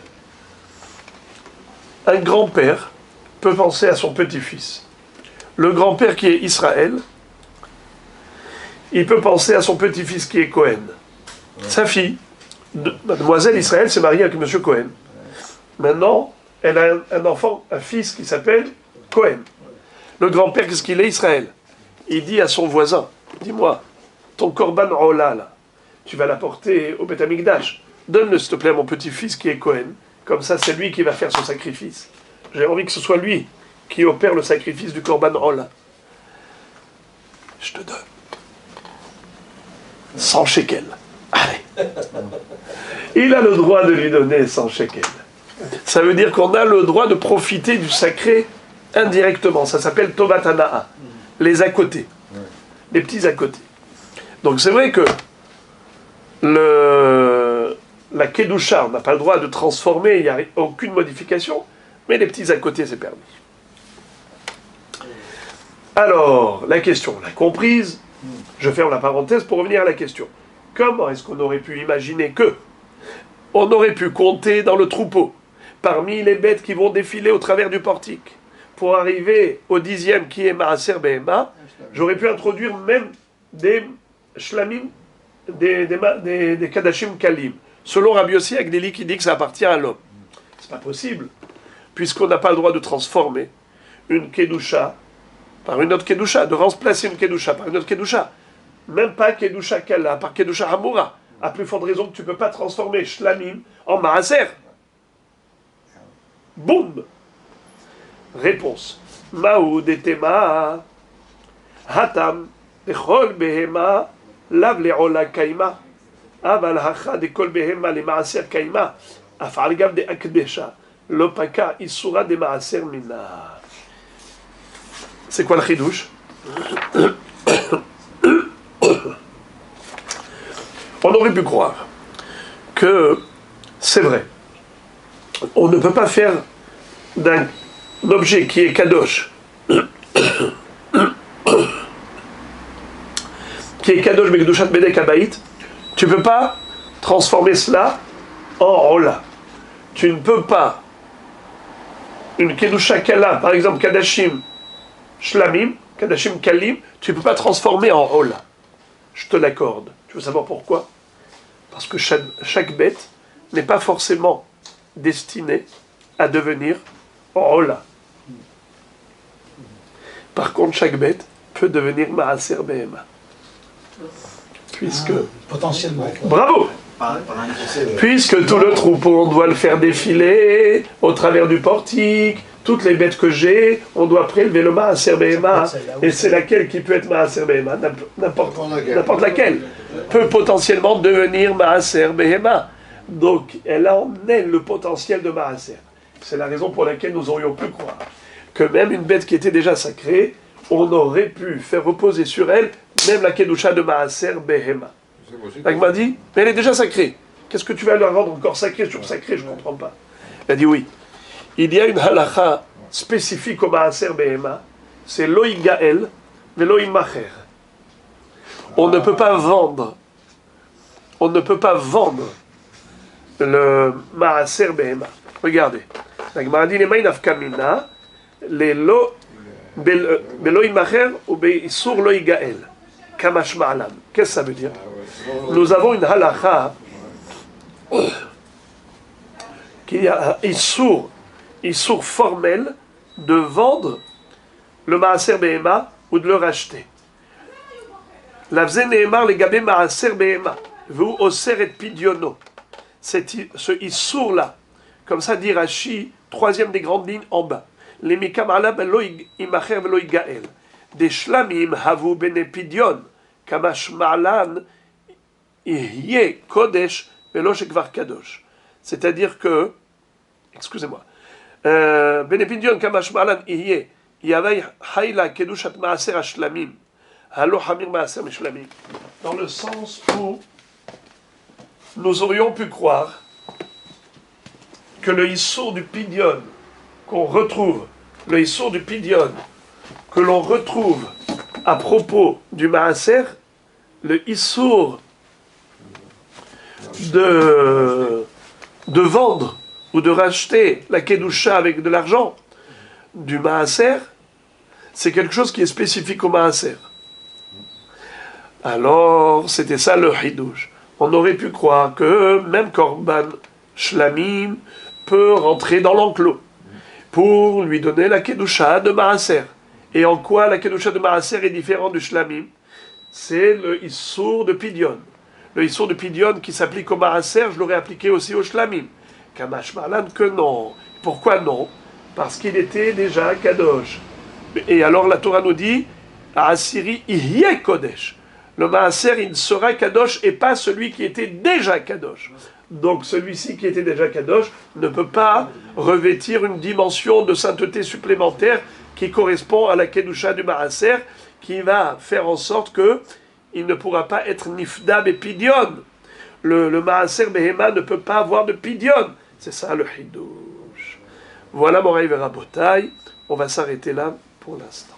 un grand-père peut penser à son petit-fils. Le grand-père qui est Israël, il peut penser à son petit-fils qui est Cohen. Sa fille, mademoiselle Israël, s'est mariée avec monsieur Cohen. Maintenant, elle a un enfant, un fils qui s'appelle Cohen. Le grand-père, qu'est-ce qu'il est, Israël? Il dit à son voisin, dis-moi, ton korban ola, là, tu vas l'apporter au Beth Amikdash. Donne-le, s'il te plaît, à mon petit-fils qui est Cohen. Comme ça, c'est lui qui va faire son sacrifice. J'ai envie que ce soit lui qui opère le sacrifice du korban ola. Je te donne 100 shekels. Allez. Il a le droit de lui donner 100 shekels. Ça veut dire qu'on a le droit de profiter du sacré indirectement. Ça s'appelle Tovat Hana'a. Les à côté. Les petits à côté. Donc c'est vrai que la Kedusha, on n'a pas le droit de transformer, il n'y a aucune modification, mais les petits à côté, c'est permis. Alors, la question, on l'a comprise. Je ferme la parenthèse pour revenir à la question. Comment est-ce qu'on aurait pu imaginer que on aurait pu compter dans le troupeau, parmi les bêtes qui vont défiler au travers du portique, pour arriver au 10e qui est Maaser Behema, j'aurais pu introduire même des shlamim, des kadashim kalim, selon Rabbi Yossi Agdeli qui dit que ça appartient à l'homme. C'est pas possible, puisqu'on n'a pas le droit de transformer une kedusha par une autre kedusha, de remplacer une kedusha par une autre kedusha. Même pas kedusha kala, par kedusha hamura. À plus forte raison que tu ne peux pas transformer shlamim en maaser. Boum. Réponse. Maoud et tema. Hatam. Bechol behema. Lav le'ola kaima. Aval hacha de kol behema le maaser kaima. Afal gav de akdesha. Lopaka isura de maaser mina. C'est quoi le chidouche? On aurait pu croire que c'est vrai. On ne peut pas faire d'un objet qui est kadosh, qui est kadosh Mekdushat Bedek Abayit, tu ne peux pas transformer cela en rola. Tu ne peux pas, une kedusha kala, par exemple kadashim shlamim, kadashim kalim, tu ne peux pas transformer en rola. Je te l'accorde. Tu veux savoir pourquoi? Parce que chaque bête n'est pas forcément destinée à devenir rola. Par contre, chaque bête peut devenir maaser behema. Puisque... potentiellement. Bravo! Puisque tout le troupeau, on doit le faire défiler au travers du portique, toutes les bêtes que j'ai, on doit prélever le maaser behema. Et c'est laquelle qui peut être maaser behema? N'importe laquelle peut potentiellement devenir maaser behema. Donc, elle en est le potentiel de maaser. C'est la raison pour laquelle nous aurions pu croire que même une bête qui était déjà sacrée, on aurait pu faire reposer sur elle même la kedusha de maaser behema. Donc, m'a dit, mais elle est déjà sacrée. Qu'est-ce que tu vas la rendre encore sacrée sur sacrée? Je ne comprends pas. Il a dit oui. Il y a une halakha spécifique au maaser behema, c'est loï gael, mais loï macher. On ne peut pas vendre. On ne peut pas vendre le maaser behema. Regardez. La Gemara dit, les maïn afkamina, les lo, beloï macher ou beisur loï gael. Kamash ma'alam. Qu'est-ce que ça veut dire? Nous avons une halakha qu'il y a un issour formel de vendre le maaser behema ou de le racheter. La vze neemar le gabe maaser behema vous oser et pidiono. Ce issour là, comme ça dit Rashi, troisième des grandes lignes en bas. Les mikam alab eloï imacher veloï gael. Des shlamim havu bene pidion, kamash ma'alan ihye kodesh velo shekvar kadosh. C'est-à-dire que, excusez-moi, bene pidion kamash ma'alan ihye yavai hayla kedushat maaser ashlamim Halo Hamir Maaser Mishlamim. Dans le sens où nous aurions pu croire que le Issour du Pidyon qu'on retrouve, le Issour du Pidyon que l'on retrouve à propos du Maaser, le Issour de vendre ou de racheter la Kedusha avec de l'argent du Maaser, c'est quelque chose qui est spécifique au Maaser. Alors, c'était ça le Hidouche. On aurait pu croire que même Korban Shlamim peut rentrer dans l'enclos pour lui donner la Kedusha de Maaser. Et en quoi la Kedusha de Maaser est différente du Shlamim? C'est le Issour de Pidyon. Le Issour de Pidyon qui s'applique au Maaser, je l'aurais appliqué aussi au Shlamim. Kamash Malan que non. Pourquoi non? Parce qu'il était déjà Kadosh. Et alors la Torah nous dit, à Assyrie, Ihyeh Kodesh. Le Maaser, il sera Kadosh et pas celui qui était déjà Kadosh. Donc celui-ci qui était déjà Kadosh ne peut pas revêtir une dimension de sainteté supplémentaire qui correspond à la Kedusha du Maaser, qui va faire en sorte que il ne pourra pas être Nifdab et Pidyon. Le Maaser Behema ne peut pas avoir de Pidyon. C'est ça le Hidouche. Voilà Moraï Verabotai. On va s'arrêter là pour l'instant.